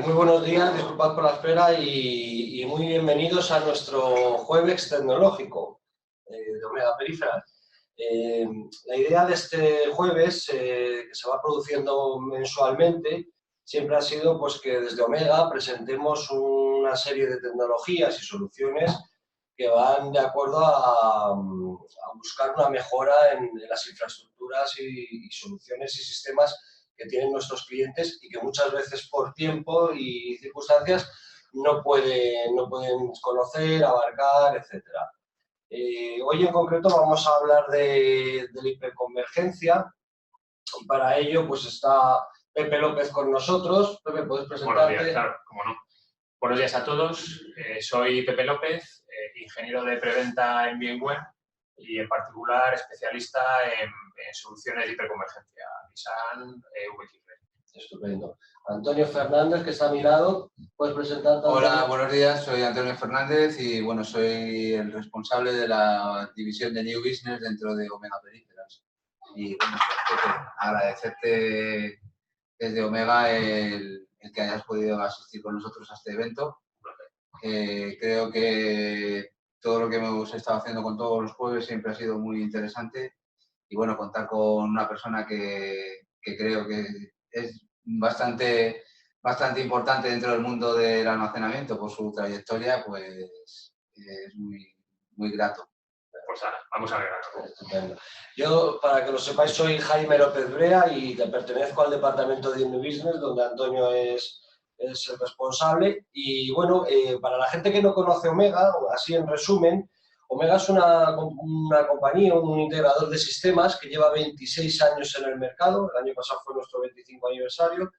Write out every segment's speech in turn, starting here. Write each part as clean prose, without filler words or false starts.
Muy buenos días, disculpad por la espera y muy bienvenidos a nuestro jueves tecnológico de Omega Peripheral. La idea de este jueves, que se va produciendo mensualmente, siempre ha sido pues, que desde Omega presentemos una serie de tecnologías y soluciones que van de acuerdo a buscar una mejora en las infraestructuras y soluciones y sistemas que tienen nuestros clientes y que muchas veces por tiempo y circunstancias no pueden conocer, abarcar, etc. Hoy en concreto vamos a hablar de la hiperconvergencia y para ello pues está Pepe López con nosotros. Pepe, ¿puedes presentarte? Buenos días, claro, cómo no. Buenos días a todos. Soy Pepe López, ingeniero de preventa en VMware y en particular especialista en soluciones de hiperconvergencia, Nissan VXLAN. Estupendo. Antonio Fernández, que está a mi lado, ¿puedes presentarte? Hola, buenos días, soy Antonio Fernández y bueno, soy el responsable de la división de New Business dentro de Omega Peripherals. Y bueno, pues, agradecerte desde Omega el que hayas podido asistir con nosotros a este evento. Creo que todo lo que hemos estado haciendo con todos los jueves siempre ha sido muy interesante y bueno, contar con una persona que creo que es bastante importante dentro del mundo del almacenamiento por su trayectoria, pues es muy grato. Pues ahora, vamos a ver algo. Estupendo. Yo, para que lo sepáis, soy Jaime López Brea y pertenezco al departamento de New Business, donde Antonio es el responsable. Y bueno, para la gente que no conoce Omega, así en resumen, Omega es una compañía, un integrador de sistemas que lleva 26 años en el mercado. El año pasado fue nuestro 25 aniversario.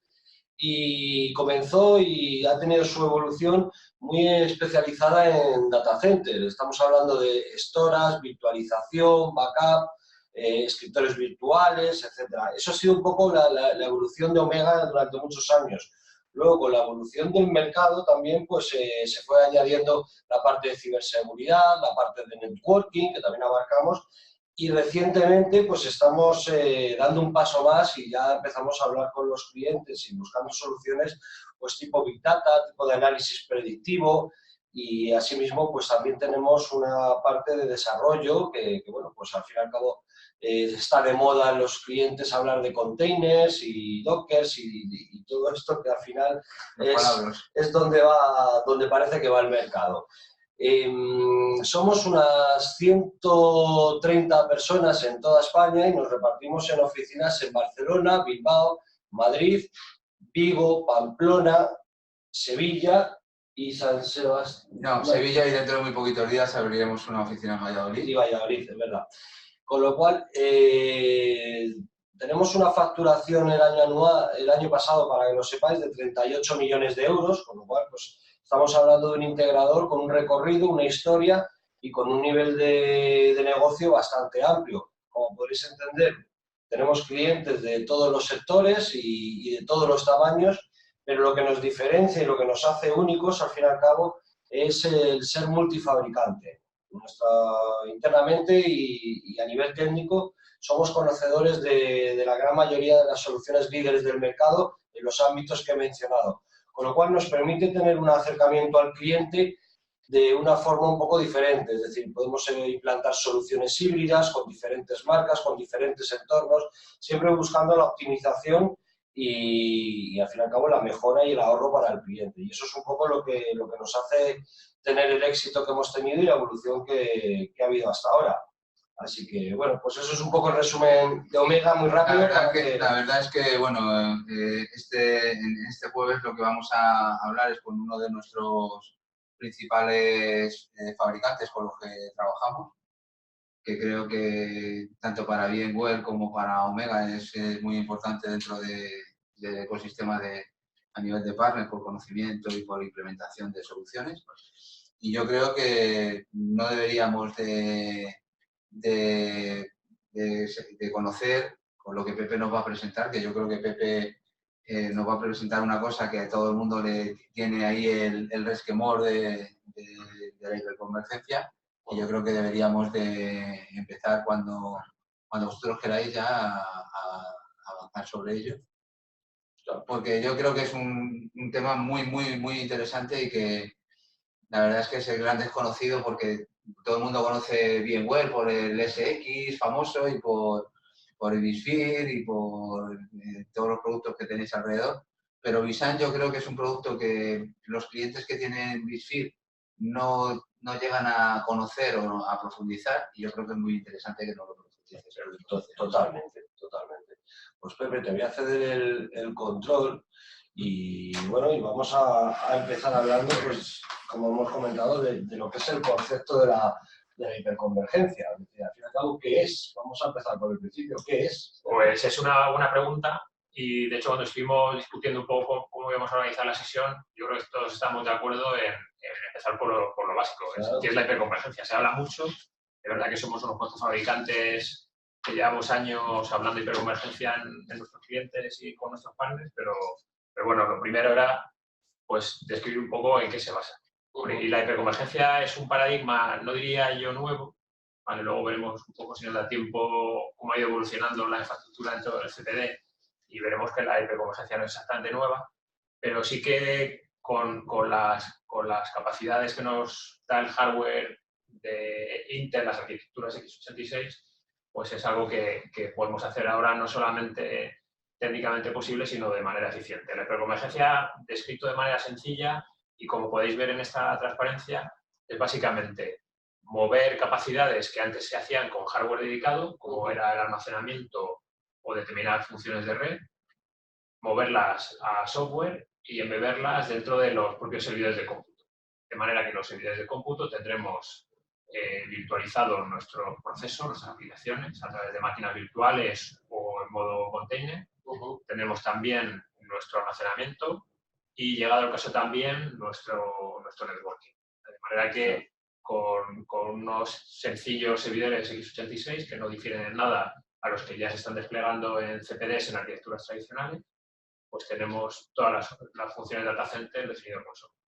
Y comenzó y ha tenido su evolución muy especializada en data center. Estamos hablando de storage, virtualización, backup, escritorios virtuales, etc. Eso ha sido un poco la evolución de Omega durante muchos años. Luego, con la evolución del mercado también pues, se fue añadiendo la parte de ciberseguridad, la parte de networking, que también abarcamos, y recientemente pues estamos dando un paso más y ya empezamos a hablar con los clientes y buscando soluciones pues tipo Big Data, tipo de análisis predictivo, y asimismo pues también tenemos una parte de desarrollo que bueno, pues al fin y al cabo está de moda en los clientes hablar de containers y dockers y todo esto que al final es donde parece que va el mercado. Somos unas 130 personas en toda España y nos repartimos en oficinas en Barcelona, Bilbao, Madrid, Vigo, Pamplona, Sevilla y San Sebastián. No, Sevilla, y dentro de muy poquitos días abriremos una oficina en Valladolid. Y Valladolid, es verdad. Con lo cual, tenemos una facturación el año pasado, para que lo sepáis, de 38 millones de euros, con lo cual, pues, estamos hablando de un integrador con un recorrido, una historia y con un nivel de negocio bastante amplio. Como podréis entender, tenemos clientes de todos los sectores y de todos los tamaños, pero lo que nos diferencia y lo que nos hace únicos, al fin y al cabo, es el ser multifabricante. Internamente y a nivel técnico somos conocedores de la gran mayoría de las soluciones líderes del mercado en los ámbitos que he mencionado, con lo cual nos permite tener un acercamiento al cliente de una forma un poco diferente, es decir, podemos implantar soluciones híbridas con diferentes marcas, con diferentes entornos, siempre buscando la optimización y al fin y al cabo la mejora y el ahorro para el cliente. Y eso es un poco lo que nos hace tener el éxito que hemos tenido y la evolución que ha habido hasta ahora. Así que, bueno, pues eso es un poco el resumen de Omega, muy rápido. La verdad es que, bueno, en este jueves lo que vamos a hablar es con uno de nuestros principales fabricantes con los que trabajamos, que creo que tanto para VMware como para Omega es muy importante dentro del ecosistema a nivel de partner, por conocimiento y por implementación de soluciones. Y yo creo que no deberíamos de conocer con lo que Pepe nos va a presentar, que yo creo que Pepe nos va a presentar una cosa que a todo el mundo le tiene ahí el resquemor de la hiperconvergencia, y yo creo que deberíamos de empezar cuando vosotros queráis ya a avanzar sobre ello. porque yo creo que es un tema muy interesante y que la verdad es que es el gran desconocido porque todo el mundo conoce VMware por el SX famoso y por el vSphere y por todos los productos que tenéis alrededor. Pero vSAN yo creo que es un producto que los clientes que tienen vSphere no llegan a conocer o a profundizar y yo creo que es muy interesante que no lo profundices. Totalmente. Pues Pepe, te voy a ceder el control y bueno, y vamos a empezar hablando, pues como hemos comentado, de lo que es el concepto de la hiperconvergencia. Es decir, al fin y al cabo, ¿qué es? Vamos a empezar por el principio. ¿Qué es? Pues es una buena pregunta y, de hecho, cuando estuvimos discutiendo un poco cómo íbamos a organizar la sesión, yo creo que todos estamos de acuerdo en empezar por lo básico, Claro. que es la hiperconvergencia. Se habla mucho, de verdad que somos unos cuantos fabricantes que llevamos años hablando de hiperconvergencia en nuestros clientes y con nuestros partners, pero bueno, lo primero era pues describir un poco en qué se basa. Y la hiperconvergencia es un paradigma, no diría yo nuevo, ¿vale? Luego veremos un poco, si nos da tiempo, cómo ha ido evolucionando la infraestructura dentro del CPD y veremos que la hiperconvergencia no es exactamente nueva, pero sí que con las capacidades que nos da el hardware de Intel, las arquitecturas x86, pues es algo que podemos hacer ahora no solamente técnicamente posible, sino de manera eficiente. La hiperconvergencia, descrito de manera sencilla y como podéis ver en esta transparencia, es básicamente mover capacidades que antes se hacían con hardware dedicado, como era el almacenamiento o determinadas funciones de red, moverlas a software y embeberlas dentro de los propios servidores de cómputo. De manera que los servidores de cómputo tendremos virtualizado nuestro proceso, nuestras aplicaciones, a través de máquinas virtuales o en modo container. Tenemos también nuestro almacenamiento y, llegado el caso, también nuestro networking. De manera que con unos sencillos servidores x86 que no difieren en nada a los que ya se están desplegando en CPDs en arquitecturas tradicionales, pues tenemos todas las funciones de data center definidas con software.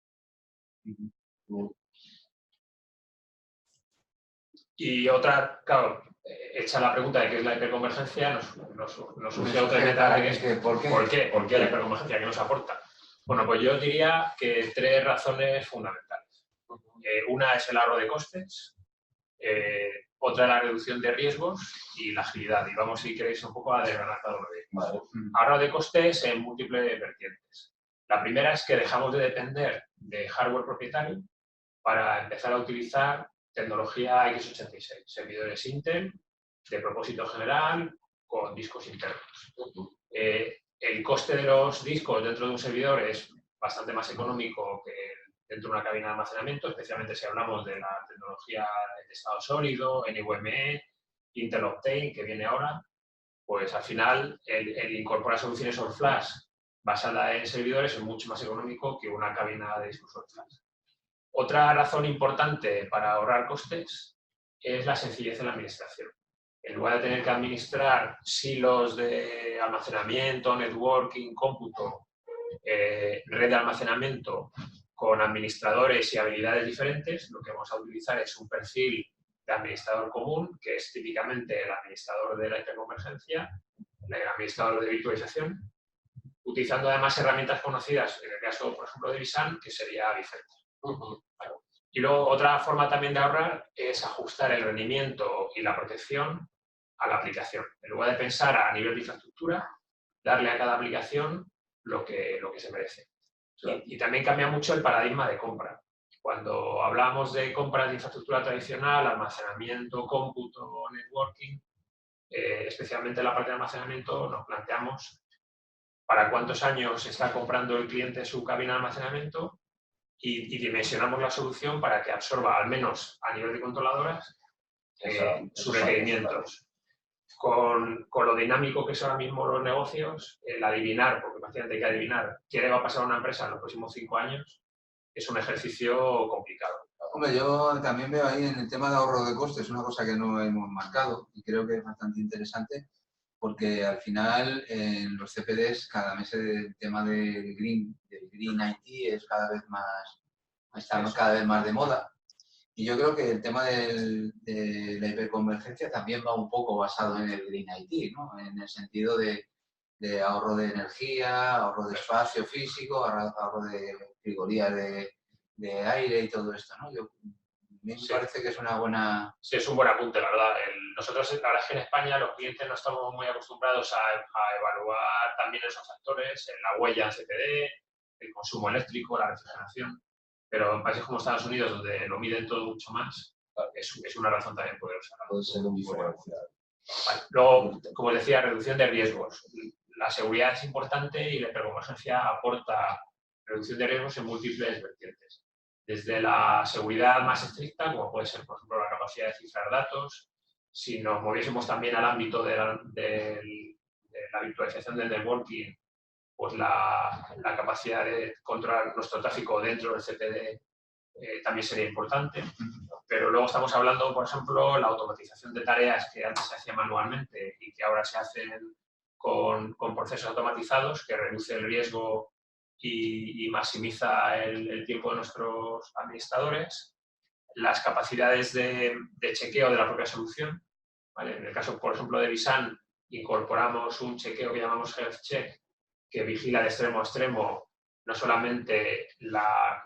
Y otra, claro, hecha la pregunta de qué es la hiperconvergencia, nos surge otra meta, que es ¿por qué la hiperconvergencia? ¿Qué nos aporta? Bueno, pues yo diría que tres razones fundamentales. Una es el ahorro de costes, otra la reducción de riesgos y la agilidad. Y vamos, si queréis, un poco a desgranar cada uno de ellos. Vale. Ahorro de costes en múltiples vertientes. La primera es que dejamos de depender de hardware propietario para empezar a utilizar tecnología x86, servidores Intel de propósito general con discos internos. El coste de los discos dentro de un servidor es bastante más económico que dentro de una cabina de almacenamiento, especialmente si hablamos de la tecnología de estado sólido, NVMe, Intel Optane, que viene ahora. Pues al final el incorporar soluciones all flash basada en servidores es mucho más económico que una cabina de discos all flash. Otra razón importante para ahorrar costes es la sencillez en la administración. En lugar de tener que administrar silos de almacenamiento, networking, cómputo, red de almacenamiento con administradores y habilidades diferentes, lo que vamos a utilizar es un perfil de administrador común, que es típicamente el administrador de la hiperconvergencia, el administrador de virtualización, utilizando además herramientas conocidas, en el caso, por ejemplo, de vSAN, que sería vCenter. Y luego, otra forma también de ahorrar es ajustar el rendimiento y la protección a la aplicación. En lugar de pensar a nivel de infraestructura, darle a cada aplicación lo que se merece. Y también cambia mucho el paradigma de compra. Cuando hablamos de compras de infraestructura tradicional, almacenamiento, cómputo, networking, especialmente en la parte de almacenamiento, nos planteamos para cuántos años está comprando el cliente su cabina de almacenamiento y dimensionamos la solución para que absorba, al menos a nivel de controladoras, sus requerimientos. Con lo dinámico que son ahora mismo los negocios, el adivinar, porque prácticamente hay que adivinar qué le va a pasar a una empresa en los próximos 5 años, es un ejercicio complicado. Hombre, yo también veo ahí en el tema de ahorro de costes una cosa que no hemos marcado y creo que es bastante interesante, porque al final en los CPDs cada mes el tema del Green IT es cada vez más, está cada vez más de moda. Y yo creo que el tema de la hiperconvergencia también va un poco basado en el Green IT, ¿no? En el sentido de de ahorro de energía, ahorro de espacio físico, ahorro de frigorías de aire y todo esto, ¿no? A mí me parece que es una buena... Sí, es un buen apunte, la verdad. Nosotros, la verdad es que en España los clientes no estamos muy acostumbrados a evaluar también esos factores, la huella en CPD, el consumo eléctrico, la refrigeración, pero en países como Estados Unidos, donde lo miden todo mucho más, es una razón también poderosa. Puede ser un diferencial. Vale. Luego, como decía, reducción de riesgos. La seguridad es importante y la hiperconvergencia aporta reducción de riesgos en múltiples vertientes. Desde la seguridad más estricta, como puede ser, por ejemplo, la capacidad de cifrar datos, si nos moviésemos también al ámbito de la virtualización del networking, pues la capacidad de controlar nuestro tráfico dentro del CPD también sería importante. Pero luego estamos hablando, por ejemplo, la automatización de tareas que antes se hacía manualmente y que ahora se hacen con procesos automatizados, que reduce el riesgo y maximiza el tiempo de nuestros administradores. Las capacidades de chequeo de la propia solución. ¿Vale? En el caso, por ejemplo, de Visan, incorporamos un chequeo que llamamos Health Check, que vigila de extremo a extremo no solamente la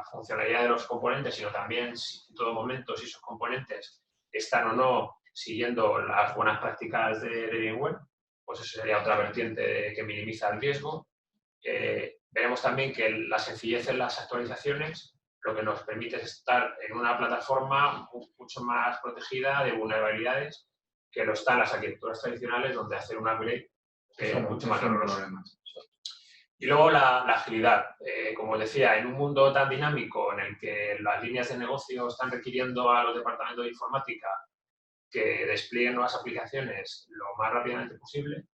funcionalidad de los componentes, sino también en todo momento si esos componentes están o no siguiendo las buenas prácticas de VMware, pues eso sería otra vertiente que minimiza el riesgo. Veremos también que la sencillez en las actualizaciones lo que nos permite es estar en una plataforma mucho más protegida de vulnerabilidades que lo están las arquitecturas tradicionales, donde hacer un upgrade es mucho más doloroso. Y luego la agilidad. Como decía, en un mundo tan dinámico en el que las líneas de negocio están requiriendo a los departamentos de informática que desplieguen nuevas aplicaciones lo más rápidamente posible,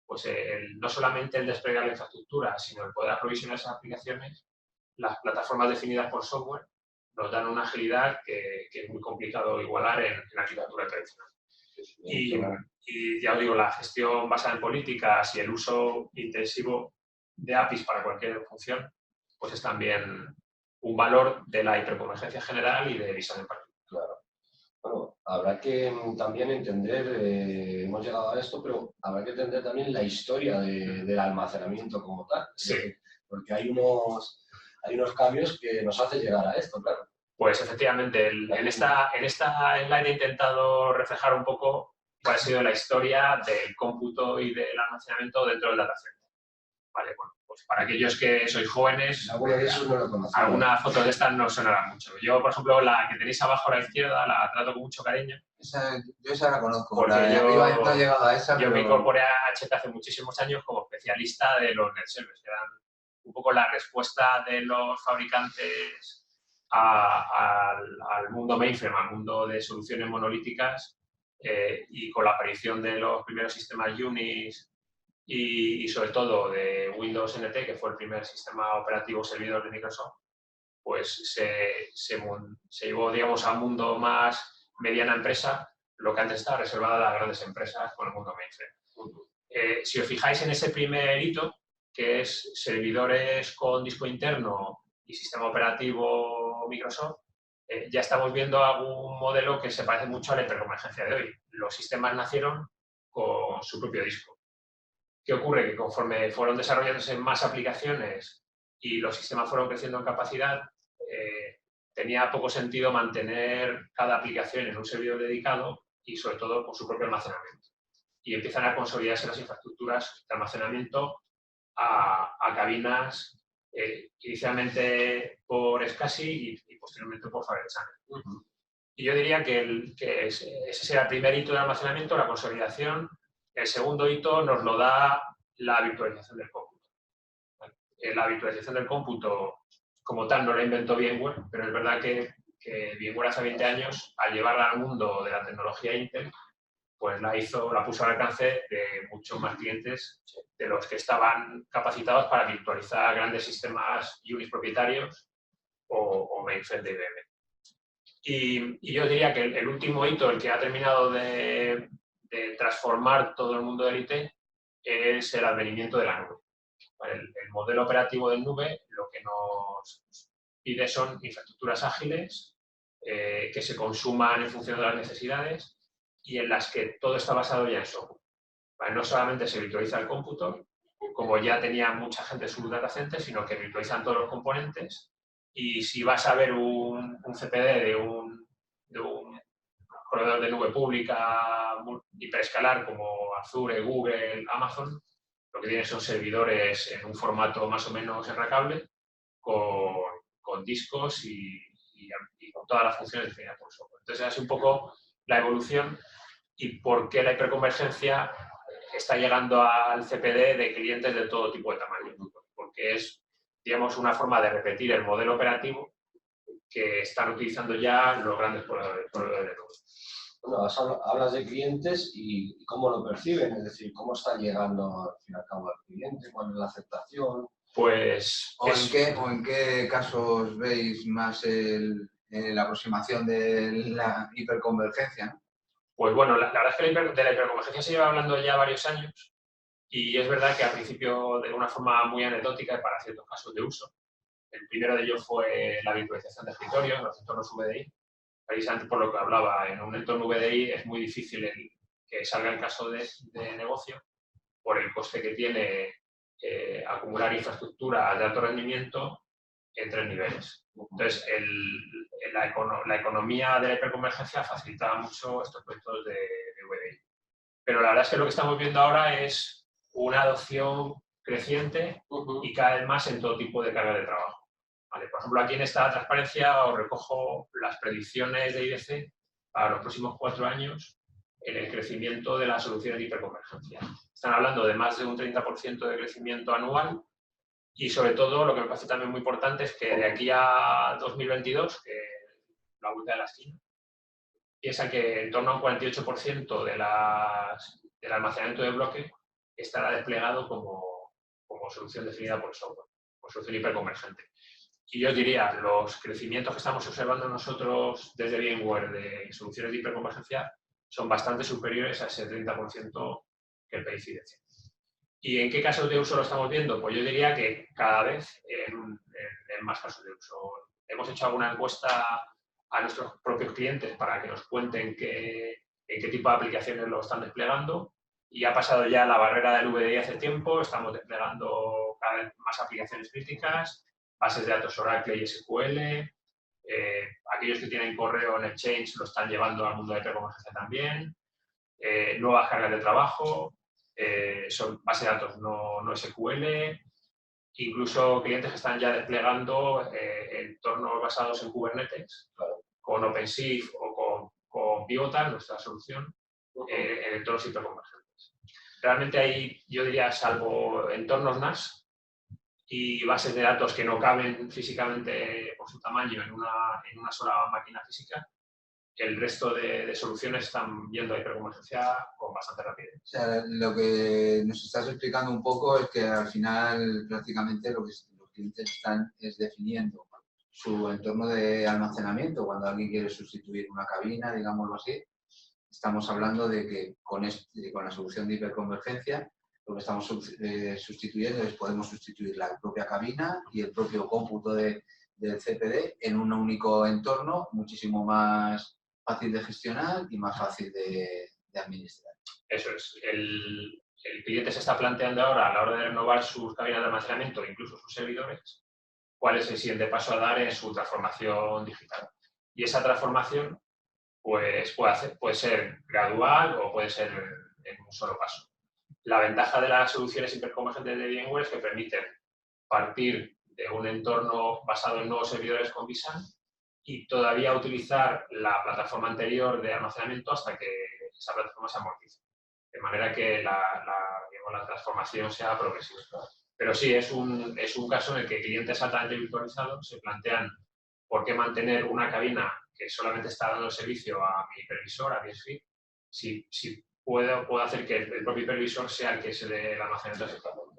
pues no solamente el despliegue de la infraestructura, sino el poder aprovisionar esas aplicaciones, las plataformas definidas por software nos dan una agilidad que es muy complicado igualar en la arquitectura tradicional. Y ya os digo, la gestión basada en políticas y el uso intensivo de APIs para cualquier función, pues es también un valor de la hiperconvergencia general y de Visan en particular. Claro. Bueno, habrá que también entender, hemos llegado a esto, pero habrá que entender también la historia del almacenamiento como tal. Sí. Porque hay unos cambios que nos hacen llegar a esto, claro. Pues efectivamente, en esta slide he intentado reflejar un poco cuál ha sido la historia del cómputo y del almacenamiento dentro del data center. Vale, bueno, pues para aquellos que sois jóvenes, alguna de esos no lo conocemos. Alguna foto de estas no sonará mucho. Yo, por ejemplo, la que tenéis abajo a la izquierda, la trato con mucho cariño. Yo esa la conozco, porque la de arriba no he llegado a esa. Yo me incorporé a HP hace muchísimos años como especialista de los net servers, que eran un poco la respuesta de los fabricantes al mundo mainframe, al mundo de soluciones monolíticas, y con la aparición de los primeros sistemas Unix y sobre todo de Windows NT, que fue el primer sistema operativo servidor de Microsoft, pues se llevó, digamos, a un mundo más mediana empresa, lo que antes estaba reservado a las grandes empresas con el mundo mainframe. Si os fijáis en ese primer hito, que es servidores con disco interno y sistema operativo Microsoft, ya estamos viendo algún modelo que se parece mucho a la hiperconvergencia de hoy. Los sistemas nacieron con su propio disco. ¿Qué ocurre? Que conforme fueron desarrollándose más aplicaciones y los sistemas fueron creciendo en capacidad, tenía poco sentido mantener cada aplicación en un servidor dedicado y sobre todo con su propio almacenamiento. Y empiezan a consolidarse las infraestructuras de almacenamiento a cabinas inicialmente por SCSI y posteriormente por Fibre Channel. Y yo diría que ese será el primer hito de almacenamiento, la consolidación. El segundo hito nos lo da la virtualización del cómputo. La virtualización del cómputo, como tal, no la inventó VMware, pero es verdad que VMware hace 20 años, al llevarla al mundo de la tecnología Intel, pues la puso al alcance de muchos más clientes de los que estaban capacitados para virtualizar grandes sistemas Unix propietarios o mainframe de IBM. Y yo diría que el último hito, el que ha terminado de transformar todo el mundo del IT, es el advenimiento de la nube. El modelo operativo de nube lo que nos pide son infraestructuras ágiles que se consuman en función de las necesidades y en las que todo está basado ya en software. ¿vale? No solamente se virtualiza el cómputo, como ya tenía mucha gente su data center, sino que virtualizan todos los componentes. Y si vas a ver un CPD de un proveedor de nube pública hiperescalar como Azure, Google, Amazon, lo que tiene son servidores en un formato más o menos enracable, con discos y con todas las funciones definidas por software. Entonces, es un poco la evolución y por qué la hiperconvergencia está llegando al CPD de clientes de todo tipo de tamaño. Porque es, digamos, una forma de repetir el modelo operativo que están utilizando ya los grandes proveedores de nube. Bueno, hablas de clientes y cómo lo perciben, es decir, cómo está llegando al fin y al cabo al cliente, cuál es la aceptación. Pues... ¿O en qué casos veis más la aproximación de la hiperconvergencia, ¿no? Pues bueno, la verdad es que de la hiperconvergencia se lleva hablando ya varios años y es verdad que al principio de una forma muy anecdótica y para ciertos casos de uso. El primero de ellos fue la virtualización de escritorios, los entornos VDI. Precisamente por lo que hablaba, en un entorno VDI es muy difícil que salga el caso de negocio por el coste que tiene acumular infraestructura de alto rendimiento en 3 niveles. Entonces, la economía de la hiperconvergencia facilitaba mucho estos proyectos de VDI. Pero la verdad es que lo que estamos viendo ahora es una adopción creciente y cada vez más en todo tipo de carga de trabajo. ¿Vale? Por ejemplo, aquí en esta transparencia os recojo las predicciones de IDC para los próximos 4 años en el crecimiento de las soluciones de hiperconvergencia. Están hablando de más de un 30% de crecimiento anual y sobre todo lo que me parece también muy importante es que de aquí a 2022, que es la vuelta de la esquina, piensa que en torno a un 48% del almacenamiento de bloque estará desplegado como solución definida por software, como solución hiperconvergente. Y yo os diría, los crecimientos que estamos observando nosotros desde VMware de soluciones de hiperconvergencia son bastante superiores a ese 30% que el PIC decía. ¿Y en qué casos de uso lo estamos viendo? Pues yo diría que cada vez en más casos de uso. Hemos hecho alguna encuesta a nuestros propios clientes para que nos cuenten en qué tipo de aplicaciones lo están desplegando y ha pasado ya la barrera del VDI hace tiempo, estamos desplegando cada vez más aplicaciones críticas, bases de datos Oracle y SQL, aquellos que tienen correo en Exchange lo están llevando al mundo de hiperconvergencia también, nuevas cargas de trabajo, son base de datos no SQL, incluso clientes que están ya desplegando entornos basados en Kubernetes, con OpenShift o con Pivotal, nuestra solución, en entornos hiperconvergentes. Realmente ahí, yo diría, salvo entornos NAS y bases de datos que no caben físicamente por su tamaño en una sola máquina física, el resto de soluciones están yendo a hiperconvergencia con bastante rapidez. O sea, lo que nos estás explicando un poco es que al final prácticamente lo que los clientes están es definiendo su entorno de almacenamiento. Cuando alguien quiere sustituir una cabina, digámoslo así, estamos hablando de que con la solución de hiperconvergencia lo que estamos sustituyendo es podemos sustituir la propia cabina y el propio cómputo del CPD en un único entorno muchísimo más fácil de gestionar y más fácil de administrar. Eso es. El cliente se está planteando ahora, a la hora de renovar sus cabinas de almacenamiento, incluso sus servidores, cuál es el siguiente paso a dar en su transformación digital. Y esa transformación pues, puede ser gradual o puede ser en un solo paso. La ventaja de las soluciones hiperconvergentes de VMware es que permiten partir de un entorno basado en nuevos servidores con vSAN y todavía utilizar la plataforma anterior de almacenamiento hasta que esa plataforma se amortice. De manera que la transformación sea progresiva. Pero sí, es un caso en el que clientes altamente virtualizados se plantean por qué mantener una cabina que solamente está dando servicio a mi hipervisor, a BSV, si puedo hacer que el propio hipervisor sea el que se dé el almacenamiento exactamente.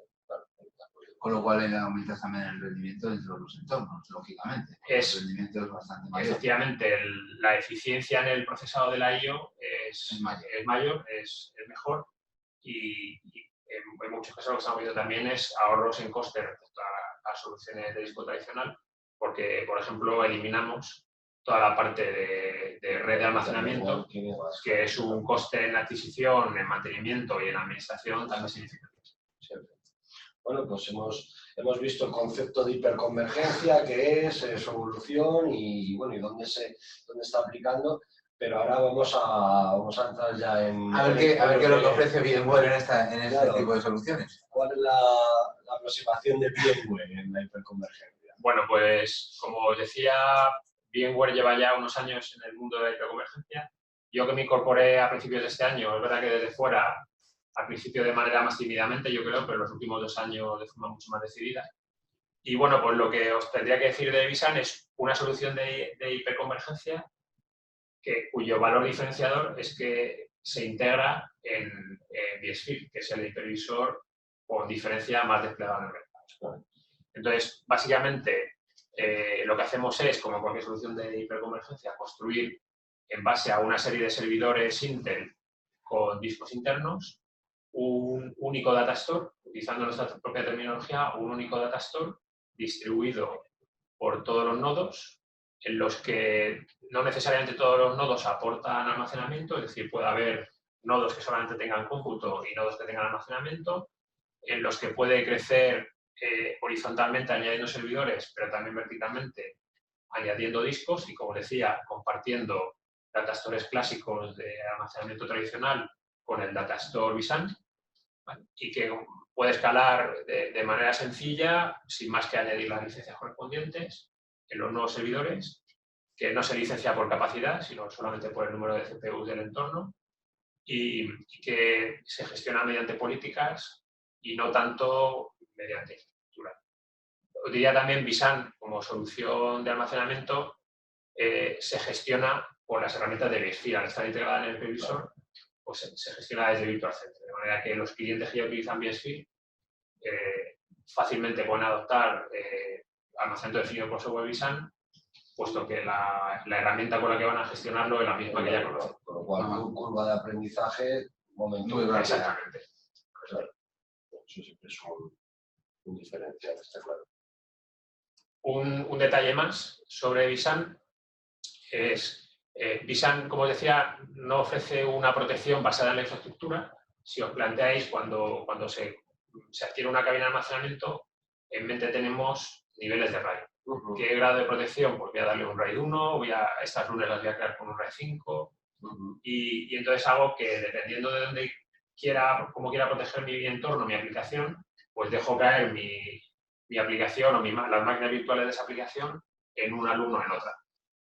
Con lo cual aumentas también el rendimiento dentro de los entornos, lógicamente. El rendimiento es bastante mayor. Efectivamente, la eficiencia en el procesado de la I/O es mayor, es mejor y en muchos casos lo que estamos viendo también es ahorros en coste respecto a soluciones de disco tradicional porque, por ejemplo, eliminamos toda la parte de red de almacenamiento, que es un coste en adquisición, en mantenimiento y en administración también significativo. Bueno, pues hemos visto el concepto de hiperconvergencia, qué es, su evolución y bueno, y dónde está aplicando, pero ahora vamos a entrar ya en... A ver qué es lo que ofrece VMware en este Claro. tipo de soluciones. ¿Cuál es la aproximación de VMware en la hiperconvergencia? Bueno, pues como os decía, VMware lleva ya unos años en el mundo de la hiperconvergencia. Yo que me incorporé a principios de este año, es verdad que desde fuera, al principio de manera más tímidamente, yo creo, pero en los últimos 2 años de forma mucho más decidida. Y bueno, pues lo que os tendría que decir de vSAN es una solución de hiperconvergencia cuyo valor diferenciador es que se integra en vSphere, que es el hipervisor con diferencia más desplegado en el mercado. Entonces, básicamente, lo que hacemos es, como cualquier solución de hiperconvergencia, construir en base a una serie de servidores Intel con discos internos un único data store, utilizando nuestra propia terminología, un único data store distribuido por todos los nodos, en los que no necesariamente todos los nodos aportan almacenamiento, es decir, puede haber nodos que solamente tengan cómputo y nodos que tengan almacenamiento, en los que puede crecer horizontalmente añadiendo servidores, pero también verticalmente añadiendo discos y, como decía, compartiendo datastores clásicos de almacenamiento tradicional con el datastore vSAN, ¿vale? Y que puede escalar de manera sencilla, sin más que añadir las licencias correspondientes en los nuevos servidores, que no se licencia por capacidad, sino solamente por el número de CPUs del entorno, y que se gestiona mediante políticas y no tanto mediante infraestructura. Os diría también vSAN, como solución de almacenamiento, se gestiona por las herramientas de vSphere. Al estar integrada en el previsor, pues se gestiona desde Virtual Center, de manera que los clientes que ya utilizan vSphere fácilmente pueden adoptar almacenamiento definido por software vSAN, puesto que la herramienta con la que van a gestionarlo es la misma que ya conocen. Con lo cual, curva de aprendizaje, momento. Muy rápido. Exactamente. Claro. Eso siempre es un diferencial, está claro. Un detalle más sobre vSAN es, vSAN, como os decía, no ofrece una protección basada en la infraestructura. Si os planteáis, cuando se adquiere una cabina de almacenamiento, en mente tenemos niveles de RAID. ¿Qué grado de protección? Pues voy a darle un RAID 1, estas runes las voy a crear con un RAID 5, y entonces hago que, dependiendo de dónde cómo quiera proteger mi entorno, mi aplicación, pues dejo caer mi aplicación o las máquinas virtuales de esa aplicación en un alumno o en otra.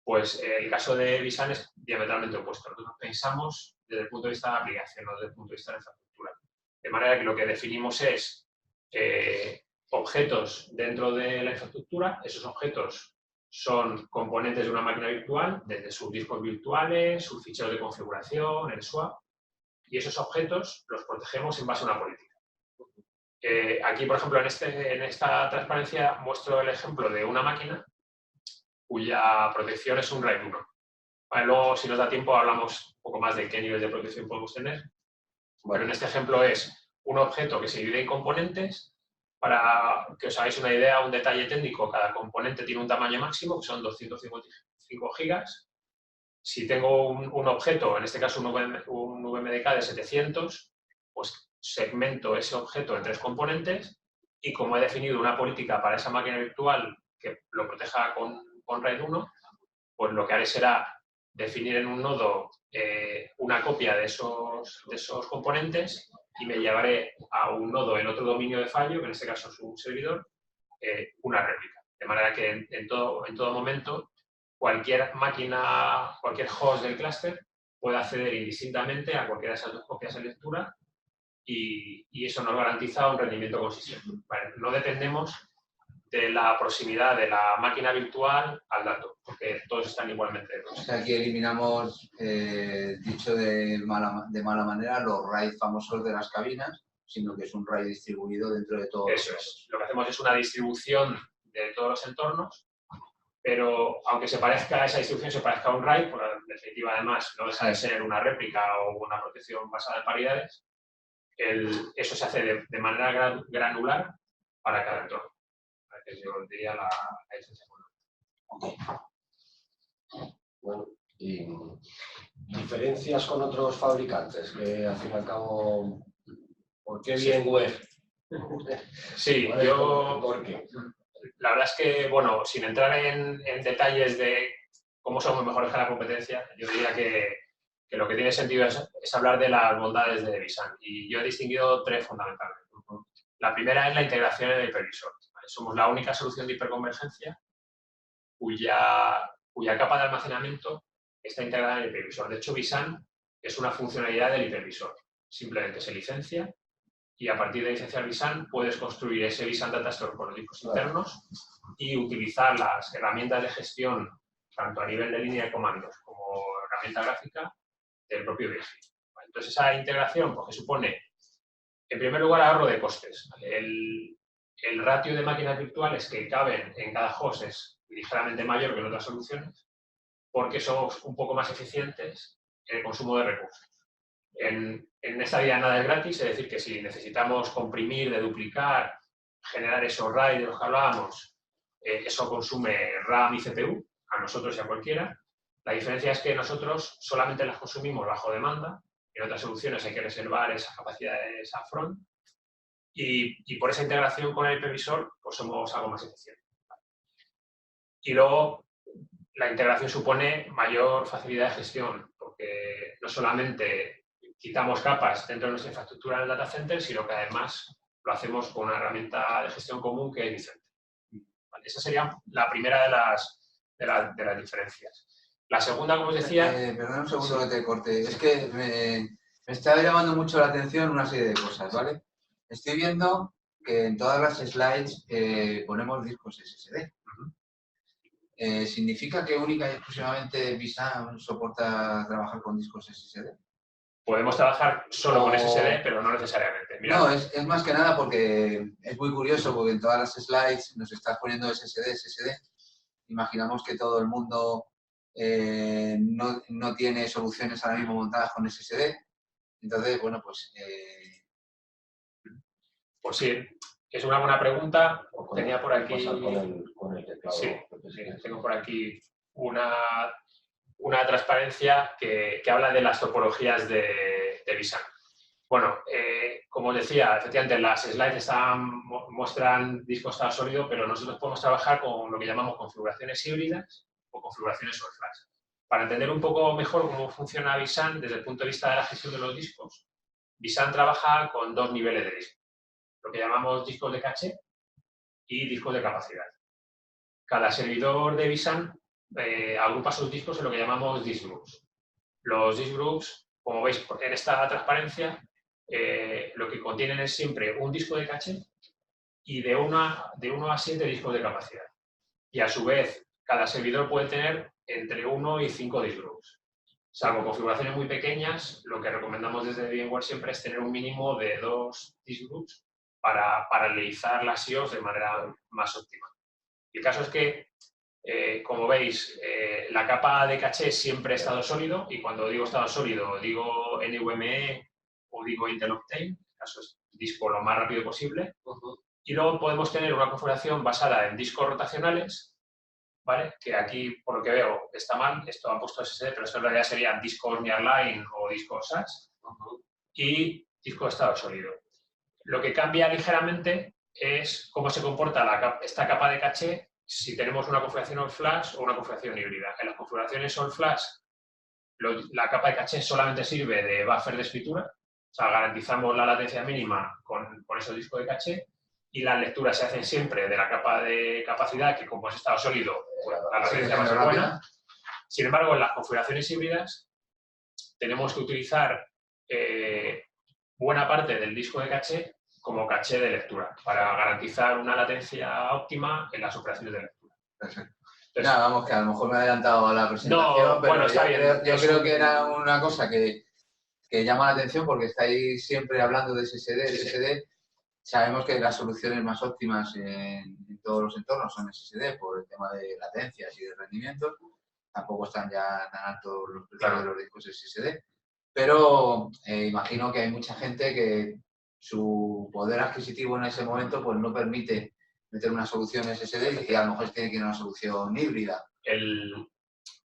Pues el caso de vSAN es diametralmente opuesto. Nosotros pensamos desde el punto de vista de aplicación, no desde el punto de vista de infraestructura. De manera que lo que definimos es objetos dentro de la infraestructura. Esos objetos son componentes de una máquina virtual, desde sus discos virtuales, sus ficheros de configuración, el swap, y esos objetos los protegemos en base a una política. Aquí, por ejemplo, en esta transparencia muestro el ejemplo de una máquina cuya protección es un RAID 1. Vale, luego, si nos da tiempo, hablamos un poco más de qué nivel de protección podemos tener. Pero en este ejemplo es un objeto que se divide en componentes. Para que os hagáis una idea, un detalle técnico, cada componente tiene un tamaño máximo, que son 255 gigas. Si tengo un objeto, en este caso un VMDK de 700, pues segmento ese objeto en 3 componentes y, como he definido una política para esa máquina virtual que lo proteja con RAID 1, pues lo que haré será definir en un nodo una copia de esos componentes y me llevaré a un nodo en otro dominio de fallo, que en este caso es un servidor, una réplica. De manera que en todo momento cualquier máquina, cualquier host del clúster puede acceder indistintamente a cualquiera de esas 2 copias de lectura y eso nos garantiza un rendimiento consistente. Vale, no dependemos de la proximidad de la máquina virtual al dato, porque todos están igualmente próximos. O sea, aquí eliminamos, dicho de mala manera, los RAID famosos de las cabinas, sino que es un RAID distribuido dentro de todo. Eso es. Lo que hacemos es una distribución de todos los entornos, pero aunque esa distribución se parezca a un RAID, por en definitiva además no deja de ser una réplica o una protección basada en paridades, eso se hace de manera granular para cada entorno. Que yo diría la licencia. Bueno, Y diferencias con otros fabricantes, que al fin y al cabo, ¿por qué VMware? Sí, ¿Vale? yo... ¿Por qué? La verdad es que, bueno, sin entrar en detalles de cómo somos mejores que la competencia, yo diría que lo que tiene sentido es hablar de las bondades de Visan. Y yo he distinguido 3 fundamentalmente. La primera es la integración en el hipervisor. ¿Vale? Somos la única solución de hiperconvergencia cuya capa de almacenamiento está integrada en el hipervisor. De hecho, Visan es una funcionalidad del hipervisor. Simplemente se licencia y a partir de licenciar Visan puedes construir ese Visan Data Store con los discos internos y utilizar las herramientas de gestión, tanto a nivel de línea de comandos como herramienta gráfica, del propio BIOS. Entonces, esa integración, pues, que supone, en primer lugar, ahorro de costes. ¿Vale? El ratio de máquinas virtuales que caben en cada host es ligeramente mayor que en otras soluciones, porque somos un poco más eficientes en el consumo de recursos. En esta vida nada es gratis, es decir, que si necesitamos comprimir, deduplicar, generar esos RAID de los que hablábamos, eso consume RAM y CPU, a nosotros y a cualquiera. La diferencia es que nosotros solamente las consumimos bajo demanda, en otras soluciones hay que reservar esas capacidades upfront, y por esa integración con el hipervisor, pues somos algo más eficientes. Y luego, la integración supone mayor facilidad de gestión, porque no solamente quitamos capas dentro de nuestra infraestructura del data center, sino que además lo hacemos con una herramienta de gestión común que es Vicente. ¿Vale? Esa sería la primera de las diferencias. La segunda, como os decía... Perdón un segundo sí. que te corte. Es que me está llamando mucho la atención una serie de cosas, ¿vale? Estoy viendo que en todas las slides ponemos discos SSD. ¿Significa que única y exclusivamente Visan soporta trabajar con discos SSD? Podemos trabajar solo con SSD, pero no necesariamente. Mirad. No, es más que nada porque es muy curioso, porque en todas las slides nos estás poniendo SSD. Imaginamos que todo el mundo no tiene soluciones ahora mismo montadas con SSD. Entonces, bueno, pues... Pues sí, es una buena pregunta. Tenía por aquí... Con el teclado. Sí, tengo por aquí una transparencia que habla de las topologías de Visan. Bueno, como os decía, efectivamente las slides muestran disco estado sólido, pero nosotros podemos trabajar con lo que llamamos configuraciones híbridas o configuraciones all flash. Para entender un poco mejor cómo funciona Visan desde el punto de vista de la gestión de los discos, Visan trabaja con 2 niveles de disco, lo que llamamos discos de caché y discos de capacidad. Cada servidor de Visan agrupa sus discos en lo que llamamos disk groups. Los disk groups, como veis en esta transparencia, lo que contienen es siempre un disco de caché y de 1 a 7 discos de capacidad. Y a su vez, cada servidor puede tener entre 1 y 5 disk groups. Salvo configuraciones muy pequeñas, lo que recomendamos desde VMware siempre es tener un mínimo de 2 disk groups para paralelizar las IOs de manera más óptima. El caso es que, como veis, la capa de caché siempre ha estado sólido, y cuando digo estado sólido, digo NVMe o digo Intel Optane, en el caso es disco lo más rápido posible. Y luego podemos tener una configuración basada en discos rotacionales, ¿vale? Que aquí, por lo que veo, está mal, esto han puesto SSD, pero esto en realidad serían discos nearline o discos SAS, y disco de estado sólido. Lo que cambia ligeramente es cómo se comporta esta capa de caché si tenemos una configuración all flash o una configuración híbrida. En las configuraciones all flash, la capa de caché solamente sirve de buffer de escritura, o sea, garantizamos la latencia mínima con esos discos de caché, y las lecturas se hacen siempre de la capa de capacidad, que como es estado sólido, pues la latencia va a ser buena. Sin embargo, en las configuraciones híbridas tenemos que utilizar buena parte del disco de caché como caché de lectura, para garantizar una latencia óptima en las operaciones de lectura. Perfecto. Entonces, nada, vamos, que a lo mejor me he adelantado a la presentación, no, pero bueno, está bien. Yo creo que era una cosa que llama la atención, porque estáis siempre hablando de SSD, SSD. Sabemos que las soluciones más óptimas en todos los entornos son SSD por el tema de latencias y de rendimiento. Tampoco están ya tan altos los precios de los discos SSD. Pero imagino que hay mucha gente que su poder adquisitivo en ese momento pues no permite meter una solución SSD y a lo mejor tiene que ir a una solución híbrida.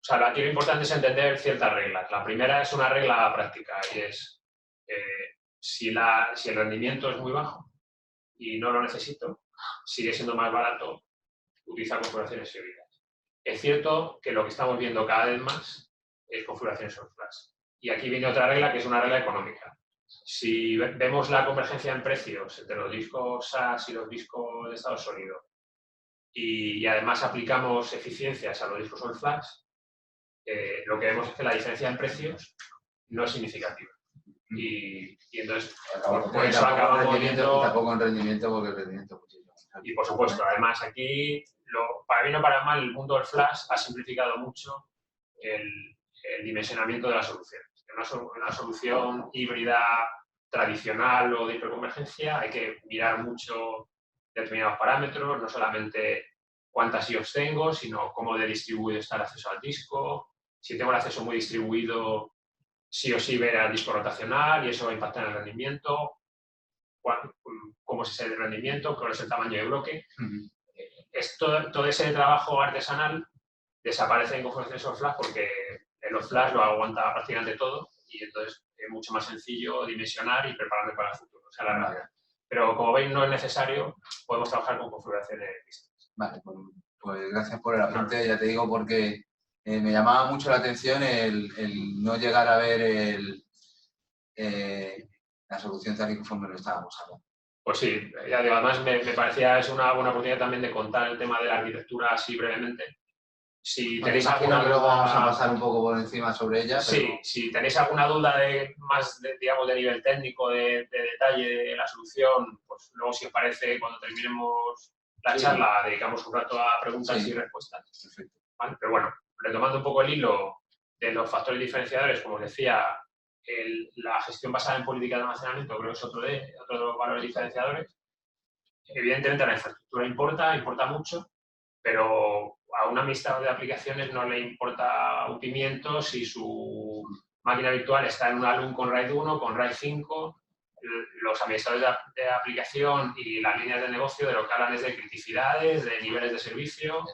O sea, aquí lo importante es entender ciertas reglas. La primera es una regla práctica y es si el rendimiento es muy bajo y no lo necesito, sigue siendo más barato utilizar configuraciones híbridas. Es cierto que lo que estamos viendo cada vez más es configuraciones all flash. Y aquí viene otra regla que es una regla económica. Si vemos la convergencia en precios entre los discos SAS y los discos de estado sólido y además aplicamos eficiencias a los discos all flash, lo que vemos es que la diferencia en precios no es significativa. Y entonces, por eso acabamos viendo... Tampoco en rendimiento, porque el rendimiento... Y por supuesto, además aquí, para bien o para mal, el mundo del flash ha simplificado mucho el dimensionamiento de las soluciones. En una solución híbrida tradicional o de hiperconvergencia hay que mirar mucho determinados parámetros, no solamente cuántas IOs tengo, sino cómo de distribuido está el acceso al disco. Si tengo el acceso muy distribuido, sí o sí ver al disco rotacional y eso va a impactar en el rendimiento, cómo es ese rendimiento, cuál es el tamaño de bloque. Todo ese trabajo artesanal desaparece en configuraciones all flash porque el all flash lo aguanta prácticamente todo y entonces es mucho más sencillo dimensionar y prepararme para el futuro, o sea, la realidad. Pero como veis no es necesario, podemos trabajar con configuraciones distintas. Vale, pues gracias por el apunte, ya te digo, porque me llamaba mucho la atención el no llegar a ver la solución tal y conforme lo estábamos hablando. Pues sí, ya digo, además me parecía es una buena oportunidad también de contar el tema de la arquitectura así brevemente. Si tenéis alguna duda, luego vamos a pasar un poco por encima sobre ella. Sí, pero... si tenéis alguna duda digamos, de nivel técnico, de detalle de la solución, pues luego si os parece, cuando terminemos la charla, dedicamos un rato a preguntas y respuestas. Perfecto. ¿Vale? Pero bueno, retomando un poco el hilo de los factores diferenciadores, como os decía, la gestión basada en política de almacenamiento creo que es otro de los valores diferenciadores. Evidentemente la infraestructura importa mucho, pero a un administrador de aplicaciones no le importa un pimiento si su máquina virtual está en un alum con RAID 1, con RAID 5. Los administradores de aplicación y las líneas de negocio de lo que hablan es de criticidades, de niveles de servicio.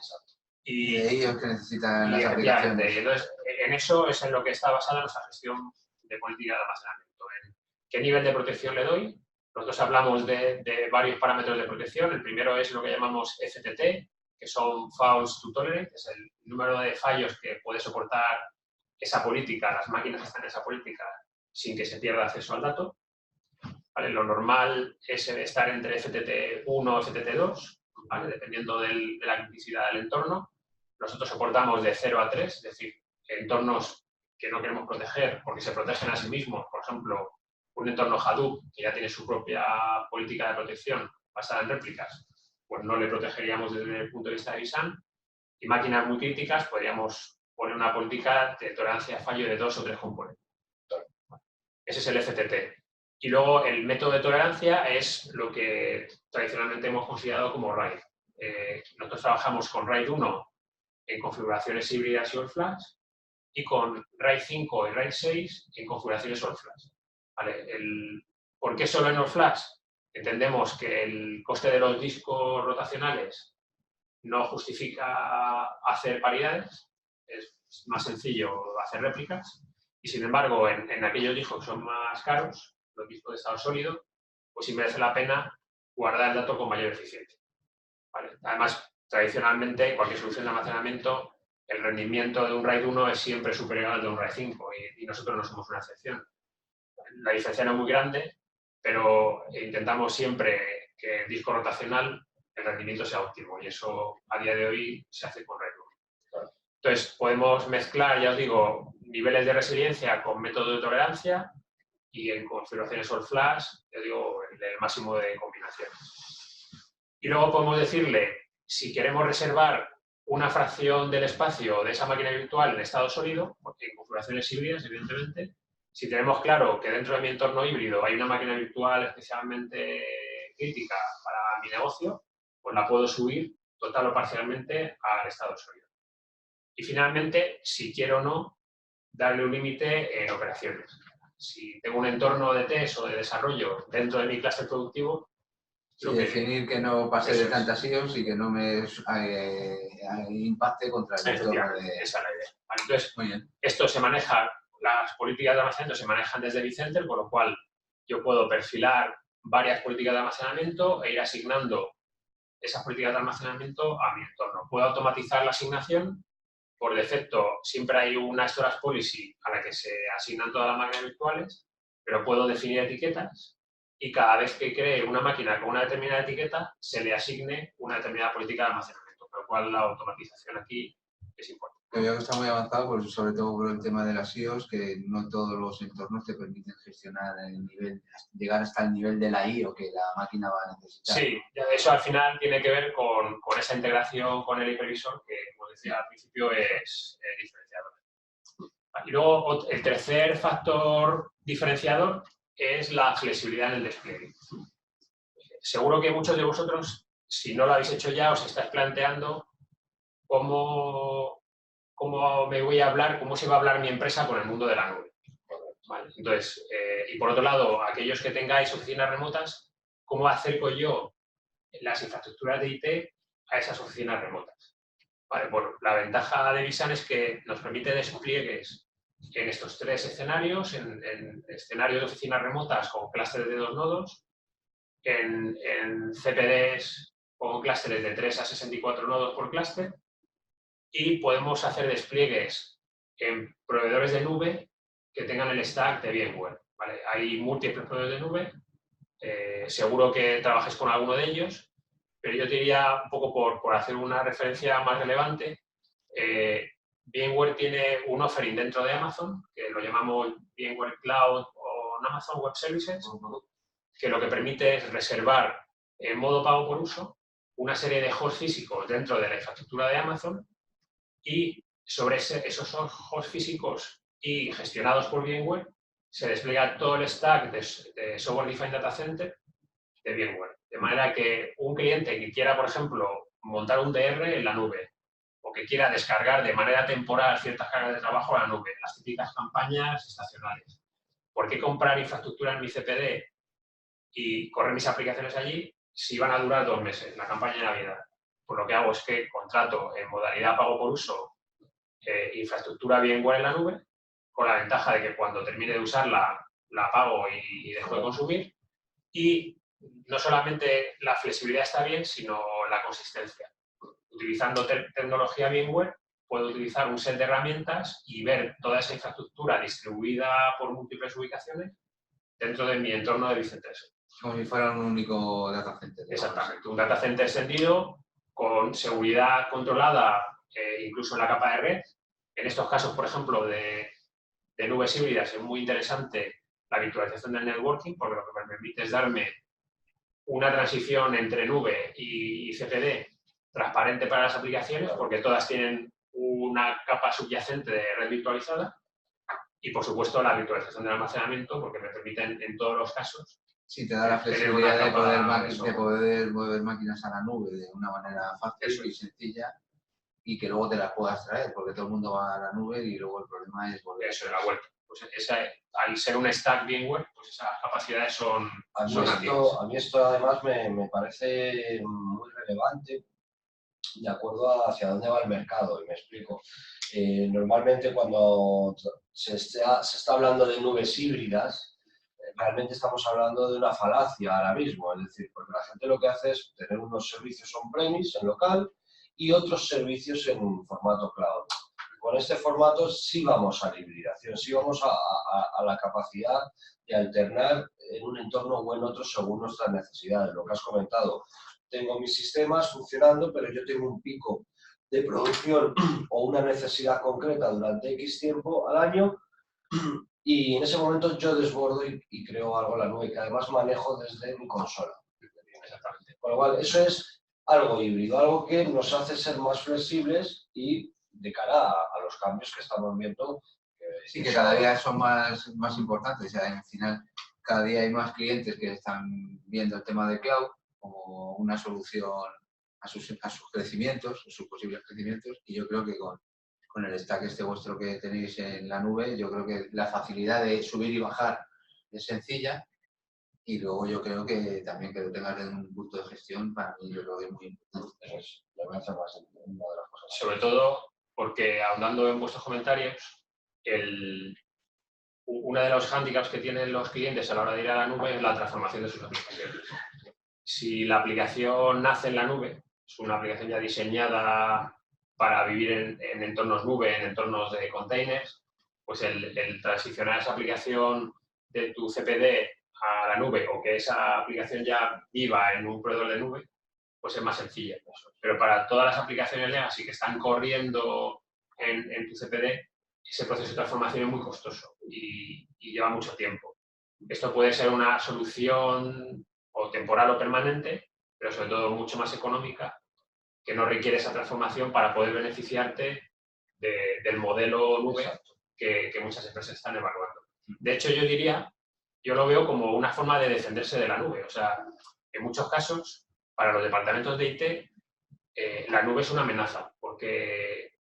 Y de ellos que necesitan las aplicaciones. Y entonces, en eso es en lo que está basada nuestra gestión de política de almacenamiento. En qué nivel de protección le doy. Nosotros hablamos de varios parámetros de protección. El primero es lo que llamamos FTT, que son Faults to Tolerate, es el número de fallos que puede soportar esa política, las máquinas que están en esa política, sin que se pierda acceso al dato. ¿Vale? Lo normal es estar entre FTT1 o FTT2, ¿vale? Dependiendo de la criticidad del entorno. Nosotros soportamos de 0 a 3, es decir, entornos que no queremos proteger porque se protegen a sí mismos. Por ejemplo, un entorno Hadoop que ya tiene su propia política de protección basada en réplicas, pues no le protegeríamos desde el punto de vista de ISAN. Y máquinas muy críticas podríamos poner una política de tolerancia a fallo de 2 o 3 componentes. Ese es el FTT. Y luego el método de tolerancia es lo que tradicionalmente hemos considerado como RAID. Nosotros trabajamos con RAID 1 en configuraciones híbridas y all flash y con RAID 5 y RAID 6 en configuraciones all flash. ¿Vale? ¿Por qué solo en all flash? Entendemos que el coste de los discos rotacionales no justifica hacer paridades, es más sencillo hacer réplicas y sin embargo en aquellos discos que son más caros, los discos de estado sólido, pues sí merece la pena guardar el dato con mayor eficiencia. ¿Vale? Además, tradicionalmente cualquier solución de almacenamiento, el rendimiento de un RAID 1 es siempre superior al de un RAID 5 y nosotros no somos una excepción. La diferencia no es muy grande, pero intentamos siempre que el disco rotacional el rendimiento sea óptimo y eso a día de hoy se hace con RAID 1. Entonces, podemos mezclar, ya os digo, niveles de resiliencia con método de tolerancia y en configuraciones all flash, ya digo, el máximo de combinaciones. Y luego podemos decirle, si queremos reservar una fracción del espacio de esa máquina virtual en estado sólido, porque en configuraciones híbridas, evidentemente, si tenemos claro que dentro de mi entorno híbrido hay una máquina virtual especialmente crítica para mi negocio, pues la puedo subir total o parcialmente al estado sólido. Y finalmente, si quiero o no, darle un límite en operaciones. Si tengo un entorno de test o de desarrollo dentro de mi clúster productivo, Y definir que no pase de tantas IOS y que no me impacte contra el entorno de... Esa es la idea. Vale, entonces, muy bien. esto se maneja, las políticas de almacenamiento se manejan desde vCenter, con lo cual yo puedo perfilar varias políticas de almacenamiento e ir asignando esas políticas de almacenamiento a mi entorno. Puedo automatizar la asignación. Por defecto, siempre hay una storage policy a la que se asignan todas las máquinas virtuales, pero puedo definir etiquetas y cada vez que cree una máquina con una determinada etiqueta, se le asigne una determinada política de almacenamiento, con lo cual la automatización aquí es importante. Creo que está muy avanzado, pues, sobre todo por el tema de las IOS, que no todos los entornos te permiten gestionar el nivel, llegar hasta el nivel de la IO que la máquina va a necesitar. Sí, eso al final tiene que ver con esa integración con el hipervisor que, como decía al principio, es diferenciador. Y luego, el tercer factor diferenciador es la flexibilidad en el despliegue. Seguro que muchos de vosotros, si no lo habéis hecho ya, os estáis planteando cómo me voy a hablar, cómo se va a hablar mi empresa con el mundo de la nube. ¿Vale? Entonces, y por otro lado, aquellos que tengáis oficinas remotas, ¿cómo acerco yo las infraestructuras de IT a esas oficinas remotas? ¿Vale? Bueno, la ventaja de vSAN es que nos permite despliegues en estos tres escenarios, en escenarios de oficinas remotas con clústeres de 2 nodos, en CPDs con clústeres de 3 a 64 nodos por clúster, y podemos hacer despliegues en proveedores de nube que tengan el stack de VMware. ¿Vale? Hay múltiples proveedores de nube, seguro que trabajes con alguno de ellos, pero yo te diría, un poco por hacer una referencia más relevante, VMware tiene un offering dentro de Amazon, que lo llamamos VMware Cloud o Amazon Web Services, que lo que permite es reservar en modo pago por uso una serie de hosts físicos dentro de la infraestructura de Amazon, y sobre esos hosts físicos y gestionados por VMware se despliega todo el stack de Software Defined Data Center de VMware. De manera que un cliente que quiera, por ejemplo, montar un DR en la nube o que quiera descargar de manera temporal ciertas cargas de trabajo a la nube, las típicas campañas estacionales. ¿Por qué comprar infraestructura en mi CPD y correr mis aplicaciones allí si van a durar 2 meses, la campaña de Navidad? Pues lo que hago es que contrato en modalidad pago por uso infraestructura VMware en la nube, con la ventaja de que cuando termine de usarla, la pago y dejo de consumir. Y no solamente la flexibilidad está bien, sino la consistencia. Utilizando tecnología VMware, puedo utilizar un set de herramientas y ver toda esa infraestructura distribuida por múltiples ubicaciones dentro de mi entorno de vCenter. Como si fuera un único data center. Exactamente, un data center extendido con seguridad controlada, incluso en la capa de red. En estos casos, por ejemplo, de nubes híbridas, es muy interesante la virtualización del networking, porque lo que me permite es darme una transición entre nube y CPD transparente para las aplicaciones, porque todas tienen una capa subyacente de red virtualizada, y, por supuesto, la virtualización del almacenamiento, porque me permiten, en todos los casos, sí, te da la flexibilidad de poder mover máquinas a la nube de una manera fácil y sencilla, y que luego te las puedas traer, porque todo el mundo va a la nube y luego el problema es volver. Eso, de la vuelta. Pues al ser un stack VMware, pues esas capacidades son nativas. A mí esto además me parece muy relevante de acuerdo a hacia dónde va el mercado, y me explico. Normalmente cuando se está hablando de nubes híbridas, realmente estamos hablando de una falacia ahora mismo, es decir, porque la gente lo que hace es tener unos servicios on-premise, en local, y otros servicios en formato cloud. Con este formato sí vamos a la hibridación, sí vamos a la capacidad de alternar en un entorno o en otro según nuestras necesidades. Lo que has comentado, tengo mis sistemas funcionando, pero yo tengo un pico de producción o una necesidad concreta durante X tiempo al año, y en ese momento yo desbordo y creo algo en la nube que además manejo desde mi consola. Exactamente. Con lo cual, eso es algo híbrido, algo que nos hace ser más flexibles y de cara a los cambios que estamos viendo. Sí, que cada día son más importantes. O sea, al final, cada día hay más clientes que están viendo el tema de cloud como una solución a sus crecimientos, a sus posibles crecimientos, y yo creo que con el stack este vuestro que tenéis en la nube, yo creo que la facilidad de subir y bajar es sencilla, Y luego yo creo que también que lo tengas en un punto de gestión, para mí yo creo que es muy importante. Eso es, me parece más una de las cosas. Sobre todo porque, ahondando en vuestros comentarios, uno de los hándicaps que tienen los clientes a la hora de ir a la nube es la transformación de sus aplicaciones. Si la aplicación nace en la nube, es una aplicación ya diseñada para vivir en entornos nube, en entornos de containers, pues el transicionar esa aplicación de tu CPD a la nube o que esa aplicación ya viva en un proveedor de nube, pues es más sencilla. Pero para todas las aplicaciones legacy que están corriendo en tu CPD, ese proceso de transformación es muy costoso y lleva mucho tiempo. Esto puede ser una solución o temporal o permanente, pero sobre todo mucho más económica, que no requiere esa transformación para poder beneficiarte del modelo nube que muchas empresas están evaluando. De hecho, yo lo veo como una forma de defenderse de la nube. O sea, en muchos casos, para los departamentos de IT, la nube es una amenaza, porque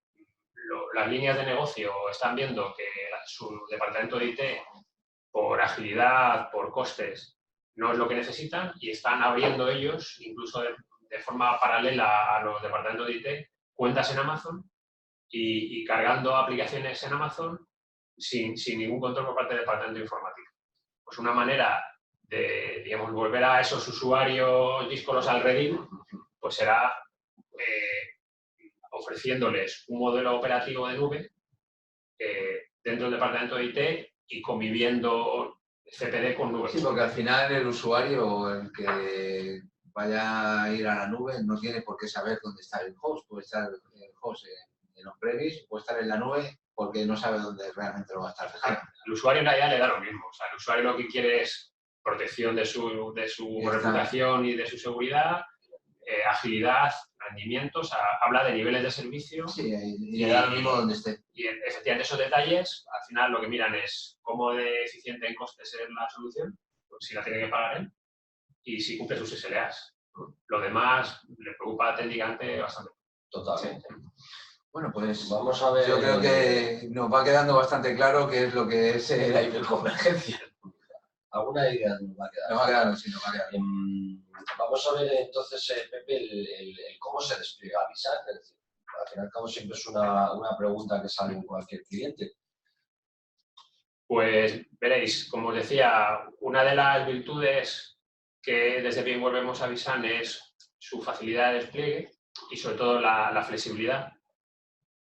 las líneas de negocio están viendo que su departamento de IT, por agilidad, por costes, no es lo que necesitan y están abriendo ellos, incluso de forma paralela a los departamentos de IT, cuentas en Amazon y cargando aplicaciones en Amazon sin ningún control por parte del departamento de informática. Pues una manera de, digamos, volver a esos usuarios díscolos al redil, pues será ofreciéndoles un modelo operativo de nube dentro del departamento de IT y conviviendo CPD con nube. Sí, porque al final el usuario, el que vaya a ir a la nube, no tiene por qué saber dónde está el host. Puede estar el host en on-premise, puede estar en la nube porque no sabe dónde realmente lo va a estar fijando. Al usuario en realidad le da lo mismo. O sea, el usuario lo que quiere es protección de su reputación y de su seguridad, agilidad, rendimiento, o sea, habla de niveles de servicio. Sí, y le da lo mismo donde esté. Y efectivamente esos detalles, al final lo que miran es cómo de eficiente en costes es la solución, pues si la tiene que pagar él, y si cumple sus SLAs. Lo demás le preocupa técnicamente bastante. Totalmente. Bueno, pues vamos a ver. Yo creo que nos va quedando bastante claro qué es lo que es la hiperconvergencia. Alguna idea nos va a quedar. Nos va a quedar, sí, nos va a quedar. Vamos a ver entonces, Pepe, el cómo se despliega Visan. Es decir, al fin y al cabo siempre es una pregunta que sale en cualquier cliente. Pues veréis, como os decía, una de las virtudes que desde VMware vemos a Visan es su facilidad de despliegue y sobre todo la flexibilidad.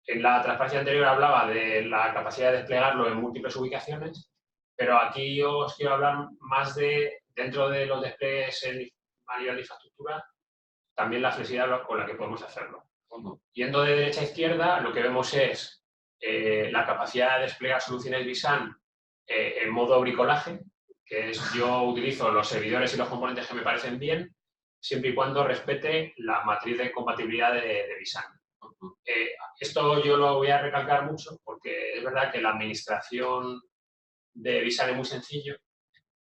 En la transparencia anterior hablaba de la capacidad de desplegarlo en múltiples ubicaciones, pero aquí os quiero hablar más de, dentro de los despliegues a nivel de infraestructura, también la flexibilidad con la que podemos hacerlo. Yendo de derecha a izquierda, lo que vemos es la capacidad de desplegar soluciones Visan en modo bricolaje, que es yo utilizo los servidores y los componentes que me parecen bien, siempre y cuando respete la matriz de compatibilidad de Visan. Esto yo lo voy a recalcar mucho porque es verdad que la administración de Visan es muy sencillo,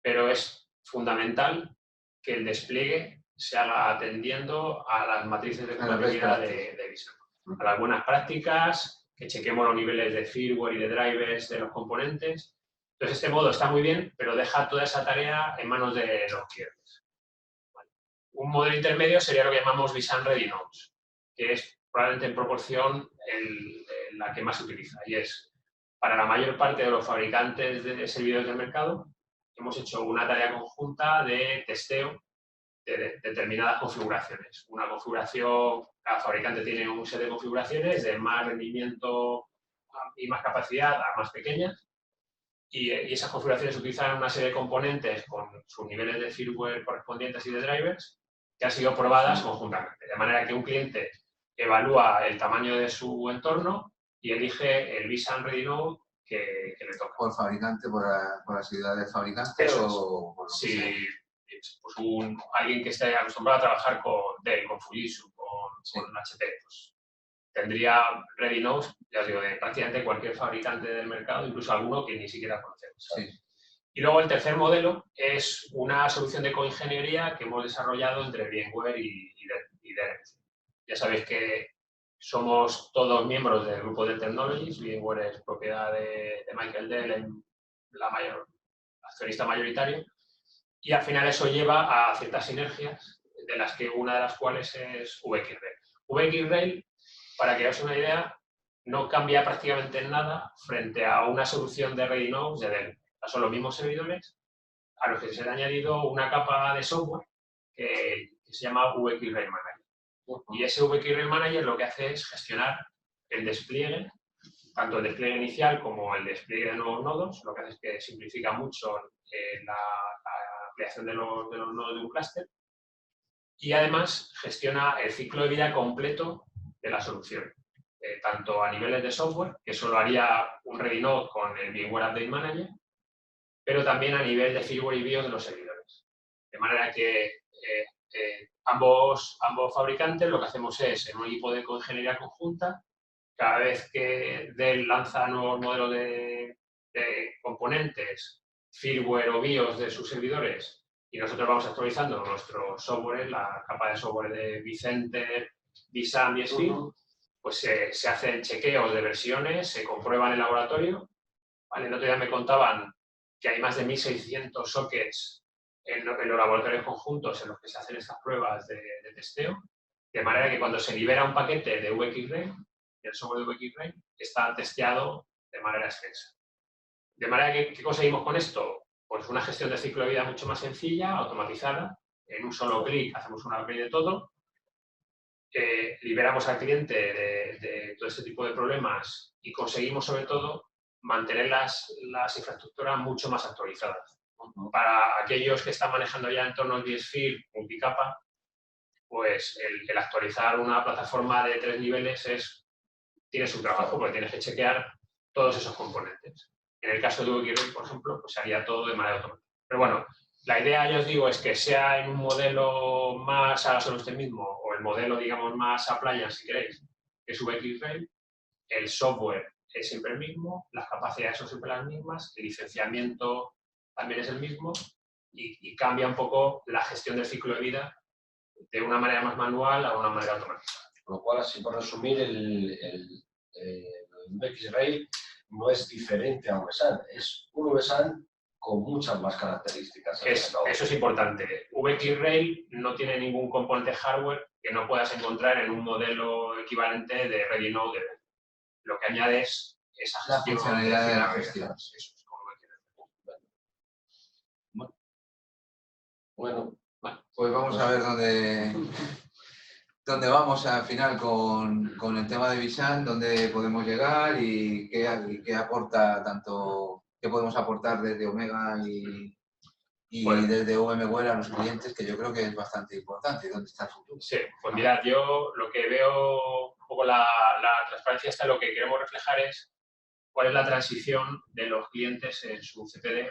pero es fundamental que el despliegue se haga atendiendo a las matrices de compatibilidad de Visan, a las buenas prácticas, que chequemos los niveles de firmware y de drivers de los componentes. Entonces, este modo está muy bien, pero deja toda esa tarea en manos de los clientes. Un modelo intermedio sería lo que llamamos Visan Ready Nodes, que es probablemente en proporción la que más se utiliza. Y es, para la mayor parte de los fabricantes de servidores del mercado, hemos hecho una tarea conjunta de testeo de determinadas configuraciones. Una configuración, cada fabricante tiene un set de configuraciones de más rendimiento y más capacidad a más pequeñas. Y esas configuraciones utilizan una serie de componentes con sus niveles de firmware correspondientes y de drivers que han sido probadas conjuntamente. De manera que un cliente evalúa el tamaño de su entorno y elige el Visan Ready Node que le toca. ¿Por fabricante, por la seguridad del fabricante? Eso o por si pues alguien que esté acostumbrado a trabajar con Dell, con Fujitsu, con HP, pues tendría Ready Nodes, ya os digo, de prácticamente cualquier fabricante del mercado, incluso alguno que ni siquiera conocemos. Sí. Y luego el tercer modelo es una solución de coingeniería que hemos desarrollado entre VMware y Dell. Ya sabéis que somos todos miembros del grupo Dell Technologies. VMware es propiedad de Michael Dell, la accionista mayoritario. Y al final eso lleva a ciertas sinergias, de las que una de las cuales es VxRail. VxRail, para que os una idea, no cambia prácticamente nada frente a una solución de Ready Nodes de Dell. Son los mismos servidores a los que se le ha añadido una capa de software que se llama VxRail Manager. Y ese VxRail Manager lo que hace es gestionar el despliegue, tanto el despliegue inicial como el despliegue de nuevos nodos. Lo que hace es que simplifica mucho la ampliación de los nodos de un clúster. Y además gestiona el ciclo de vida completo de la solución. Tanto a niveles de software, que solo haría un Ready Node con el VMware Update Manager, pero también a nivel de firmware y BIOS de los servidores. De manera que ambos fabricantes lo que hacemos es, en un equipo de coingeniería conjunta, cada vez que Dell lanza nuevos modelos de componentes, firmware o BIOS de sus servidores, y nosotros vamos actualizando nuestro software, la capa de software de vCenter, vSAN, vSphere, pues se hacen chequeos de versiones, se comprueban en el laboratorio. ¿Vale? El otro día me contaban que hay más de 1.600 sockets en los laboratorios conjuntos en los que se hacen estas pruebas de testeo, de manera que cuando se libera un paquete de VxRail, el software de VxRail, está testeado de manera extensa. De manera que, ¿qué conseguimos con esto? Pues una gestión de ciclo de vida mucho más sencilla, automatizada. En un solo clic hacemos un upgrade de todo. Liberamos al cliente de todo este tipo de problemas y conseguimos, sobre todo, mantener las infraestructuras mucho más actualizadas. Para aquellos que están manejando ya entornos vSphere multicapa, pues el actualizar una plataforma de 3 niveles tiene su trabajo, porque tienes que chequear todos esos componentes. En el caso de VxRail, por ejemplo, pues se haría todo de manera automática. Pero bueno, la idea, ya os digo, es que sea en un modelo más, hágaselo usted mismo, o el modelo, digamos, más appliance, si queréis, que es VxRail, el software es siempre el mismo, las capacidades son siempre las mismas, el licenciamiento también es el mismo, y cambia un poco la gestión del ciclo de vida de una manera más manual a una manera automática. Con lo cual, así por resumir, el VxRail no es diferente a un VSAN, es un VSAN con muchas más características. Eso es importante. VxRail no tiene ningún componente hardware que no puedas encontrar en un modelo equivalente de Ready Node. Lo que añade es esa gestión. La funcionalidad de la gestión. Eso es como Bueno, pues vamos a ver dónde vamos al final con el tema de vSAN, dónde podemos llegar y qué aporta tanto, qué podemos aportar desde Omega y desde VMware a los clientes, que yo creo que es bastante importante. ¿Dónde está el futuro? Sí, pues mirad, yo lo que veo un poco la transparencia esta, lo que queremos reflejar es cuál es la transición de los clientes en su CPD,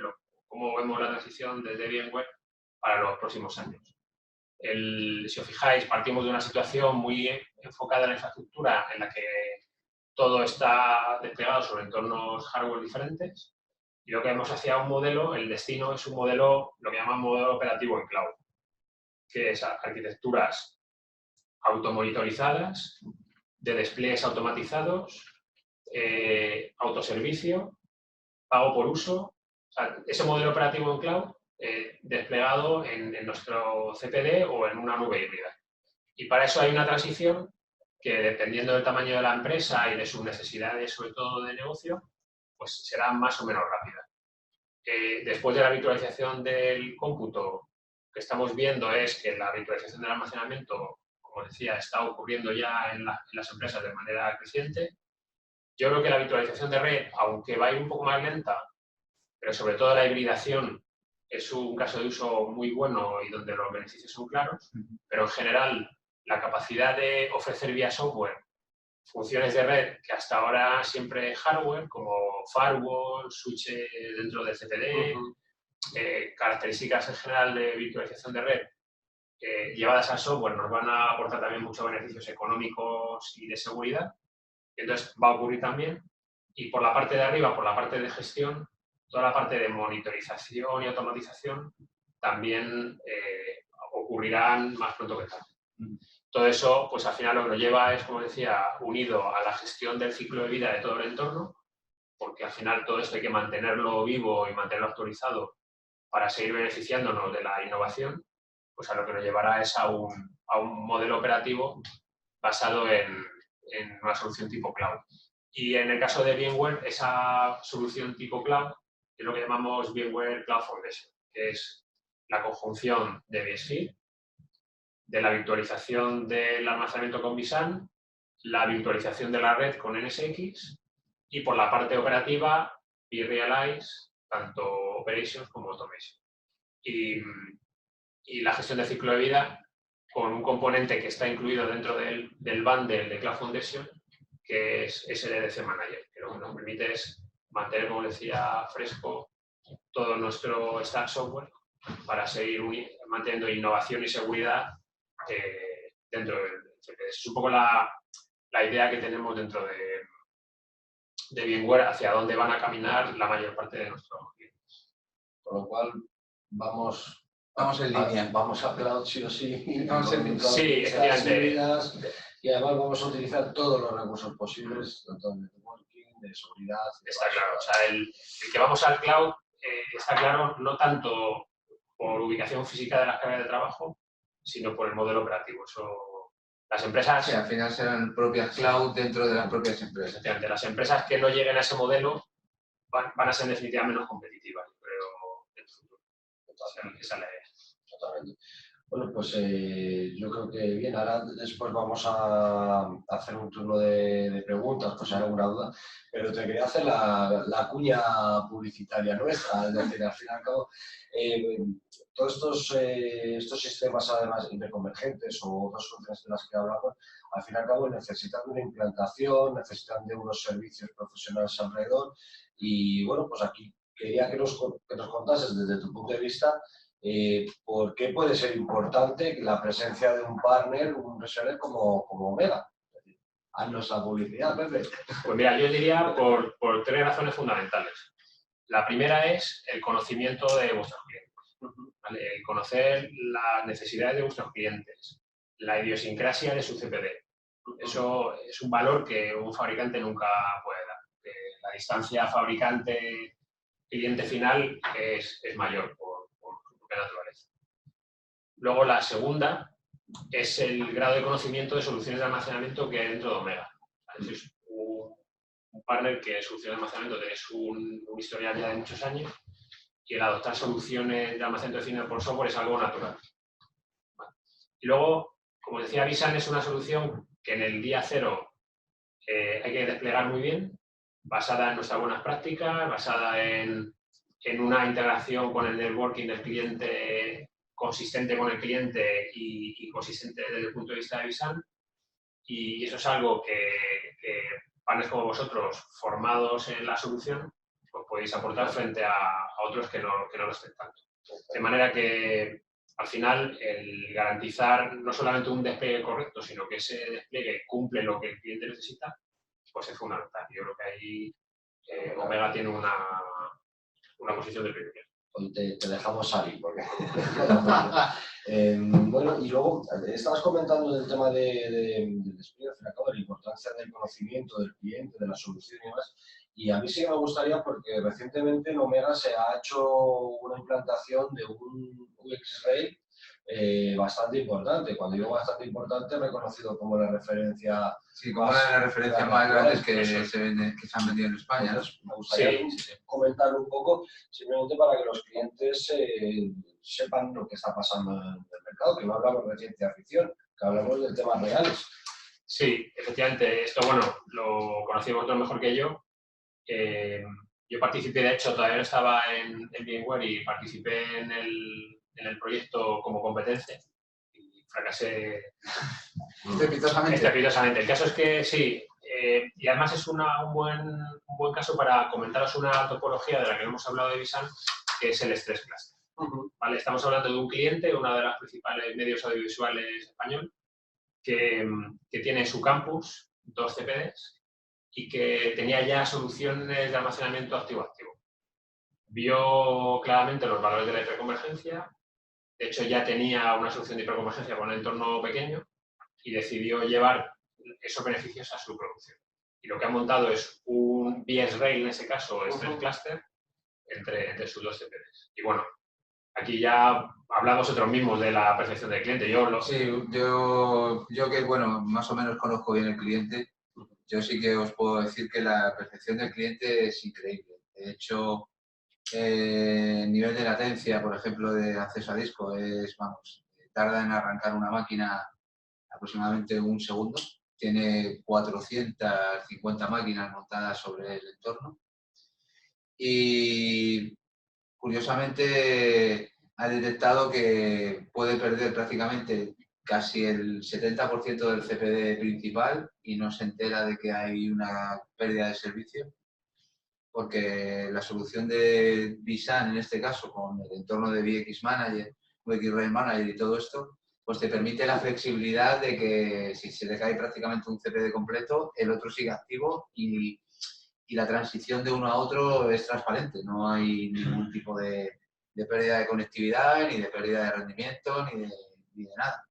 cómo vemos la transición desde VMware para los próximos años. Si os fijáis, partimos de una situación muy enfocada en la infraestructura, en la que todo está desplegado sobre entornos hardware diferentes, y lo que vemos hacia un modelo, el destino es un modelo, lo que llaman modelo operativo en cloud, que es arquitecturas automonitorizadas, de despliegues automatizados, autoservicio, pago por uso. O sea, ese modelo operativo en cloud desplegado en nuestro CPD o en una nube híbrida. Y para eso hay una transición que, dependiendo del tamaño de la empresa y de sus necesidades, sobre todo de negocio, pues será más o menos rápida. Después de la virtualización del cómputo, lo que estamos viendo es que la virtualización del almacenamiento, como decía, está ocurriendo ya en las empresas de manera creciente. Yo creo que la virtualización de red, aunque va a ir un poco más lenta, pero sobre todo la hibridación es un caso de uso muy bueno y donde los beneficios son claros, pero en general la capacidad de ofrecer vía software funciones de red que hasta ahora siempre hardware, como firewall, switch dentro del CPD, características en general de virtualización de red, llevadas al software, nos van a aportar también muchos beneficios económicos y de seguridad. Entonces va a ocurrir también. Y por la parte de arriba, por la parte de gestión, toda la parte de monitorización y automatización también ocurrirán más pronto que tarde. Todo eso, pues al final lo que nos lleva es, como decía, unido a la gestión del ciclo de vida de todo el entorno, porque al final todo esto hay que mantenerlo vivo y mantenerlo actualizado para seguir beneficiándonos de la innovación, pues a lo que nos llevará es a un modelo operativo basado en una solución tipo cloud. Y en el caso de VMware, esa solución tipo cloud es lo que llamamos VMware Cloud Foundation, que es la conjunción de vSphere, de la virtualización del almacenamiento con vSAN, la virtualización de la red con NSX y por la parte operativa, vRealize, tanto Operations como Automation. Y la gestión del ciclo de vida con un componente que está incluido dentro del bundle de Cloud Foundation, que es SDDC Manager, que lo que nos permite es mantener, como decía, fresco todo nuestro stack software para seguir manteniendo innovación y seguridad dentro del CPD. Es un poco la idea que tenemos dentro de VMware, hacia dónde van a caminar la mayor parte de nuestros clientes. Con lo cual, vamos en línea. Vamos a cloud sí o sí. Vamos en línea. Sí, efectivamente. Y además vamos a utilizar todos los recursos posibles, tanto de networking, de seguridad. Está claro. O sea, el que vamos al cloud está claro no tanto por ubicación física de las cargas de trabajo, sino por el modelo operativo. Las empresas... Sí, al final serán propias cloud dentro de las propias empresas. Efectivamente, las empresas que no lleguen a ese modelo van a ser en definitiva menos competitivas, yo creo, en el futuro. Esa es la idea. Totalmente. Bueno, pues yo creo que bien, ahora después vamos a hacer un turno de preguntas, pues si hay alguna duda, pero te quería hacer la cuña publicitaria nuestra, es decir, al fin y al cabo, todos estos sistemas además hiperconvergentes o otras soluciones de las que hablamos, al fin y al cabo necesitan de una implantación, necesitan de unos servicios profesionales alrededor y bueno, pues aquí quería que nos contases desde tu punto de vista ¿por qué puede ser importante la presencia de un partner, un reseller como Omega? Haznos la publicidad, Pepe. Pues mira, yo diría por 3 razones fundamentales. La primera es el conocimiento de vuestros clientes. ¿Vale? El conocer las necesidades de vuestros clientes, la idiosincrasia de su CPD. Eso es un valor que un fabricante nunca puede dar. La distancia fabricante-cliente final es mayor por naturaleza. Luego, la segunda es el grado de conocimiento de soluciones de almacenamiento que hay dentro de Omega. Es un partner que en soluciones de almacenamiento tenéis un historial ya de muchos años y el adoptar soluciones de almacenamiento definido por software es algo natural. Y luego, como decía, vSAN es una solución que en el día cero hay que desplegar muy bien, basada en nuestras buenas prácticas, basada en una integración con el networking del cliente consistente con el cliente y consistente desde el punto de vista de vSAN. Y eso es algo que partners como vosotros, formados en la solución, pues podéis aportar frente a otros que no lo estén tanto. De manera que, al final, el garantizar no solamente un despliegue correcto, sino que ese despliegue cumple lo que el cliente necesita, pues es fundamental. Yo creo que ahí Omega tiene una posición de privilegio. Hoy te dejamos salir, porque... bueno, y luego, estabas comentando del tema del despliegue, de la importancia del conocimiento del cliente, de la solución y demás, y a mí sí me gustaría, porque recientemente en Omega se ha hecho una implantación de un UX-Ray bastante importante. Cuando digo bastante importante, reconocido como la referencia... Sí, como una de las referencias más grandes que se han vendido en España. Entonces, me gustaría comentar un poco, simplemente para que los clientes sepan lo que está pasando en el mercado, que no hablamos de ciencia ficción, que hablamos de temas reales. Sí, efectivamente. Esto, bueno, lo conocéis vosotros mejor que yo. Yo participé, de hecho, todavía no estaba en VMware y participé en el proyecto como competencia y fracasé estrepitosamente. El caso es que sí, y además es un buen caso para comentaros una topología de la que hemos hablado de vSAN, que es el Stress Cluster. ¿Vale? Estamos hablando de un cliente, uno de los principales medios audiovisuales español, que tiene en su campus 2 CPDs y que tenía ya soluciones de almacenamiento activo-activo. Vio claramente los valores de la hiperconvergencia, de hecho ya tenía una solución de hiperconvergencia con un entorno pequeño y decidió llevar esos beneficios a su producción. Y lo que ha montado es un VS Rail, en ese caso, Stress Cluster, entre sus 2 CPDs. Y bueno, Aquí ya hablamos nosotros mismos de la percepción del cliente. Sí, yo que, bueno, más o menos conozco bien el cliente, yo sí que os puedo decir que la percepción del cliente es increíble. De hecho, el nivel de latencia, por ejemplo, de acceso a disco es, vamos, tarda en arrancar una máquina aproximadamente un segundo. Tiene 450 máquinas montadas sobre el entorno. Y curiosamente ha detectado que puede perder prácticamente casi el 70% del CPD principal y no se entera de que hay una pérdida de servicio, porque la solución de Visan, en este caso, con el entorno de VX Manager, VX Rail Manager y todo esto, pues te permite la flexibilidad de que si se le cae prácticamente un CPD completo, el otro sigue activo y la transición de uno a otro es transparente. No hay ningún tipo de pérdida de conectividad, ni de pérdida de rendimiento, ni de nada.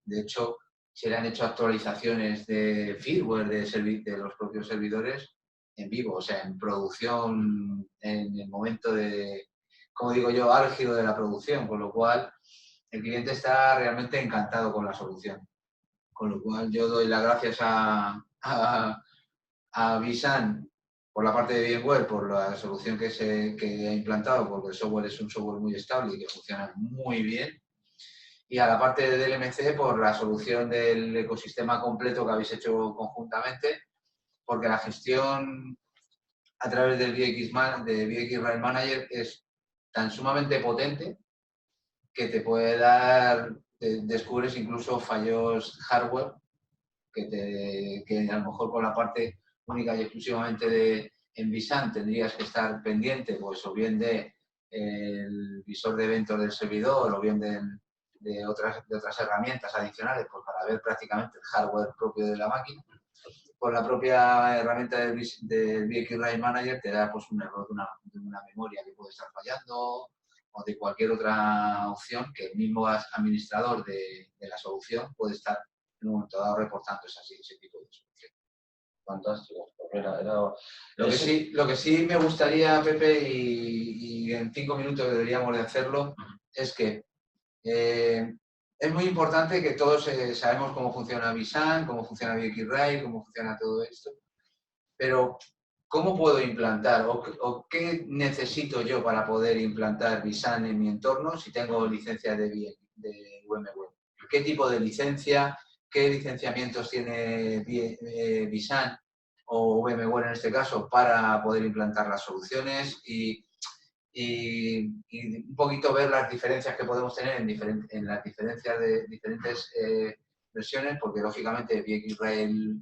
De hecho, se le han hecho actualizaciones de firmware de los propios servidores en vivo, o sea, en producción, en el momento de, como digo yo, álgido de la producción, con lo cual el cliente está realmente encantado con la solución. Con lo cual yo doy las gracias a Visan por la parte de VMware, por la solución que ha implantado, porque el software es un software muy estable y que funciona muy bien. Y a la parte de DLMC por la solución del ecosistema completo que habéis hecho conjuntamente, porque la gestión a través del VX Rail Manager es tan sumamente potente que te puede dar, descubres incluso fallos hardware que a lo mejor con la parte única y exclusivamente de Envisan tendrías que estar pendiente, pues o bien de el visor de eventos del servidor o bien de otras herramientas adicionales, pues para ver prácticamente el hardware propio de la máquina. Pues la propia herramienta del VX Rail Manager te da pues un error de una memoria que puede estar fallando o de cualquier otra opción que el mismo administrador de la solución puede estar en un momento dado reportando ese tipo de solución. Fantástico. Lo que sí me gustaría, Pepe, y en 5 minutos deberíamos de hacerlo, es que es muy importante que todos sabemos cómo funciona Visan, cómo funciona VX-Rail, cómo funciona todo esto, pero ¿cómo puedo implantar o qué necesito yo para poder implantar Visan en mi entorno si tengo licencia de VMware? ¿Qué tipo de licencia? ¿Qué licenciamientos tiene Visan o VMware en este caso para poder implantar las soluciones? Y un poquito ver las diferencias que podemos tener en las diferencias de diferentes versiones, porque lógicamente VX-Rail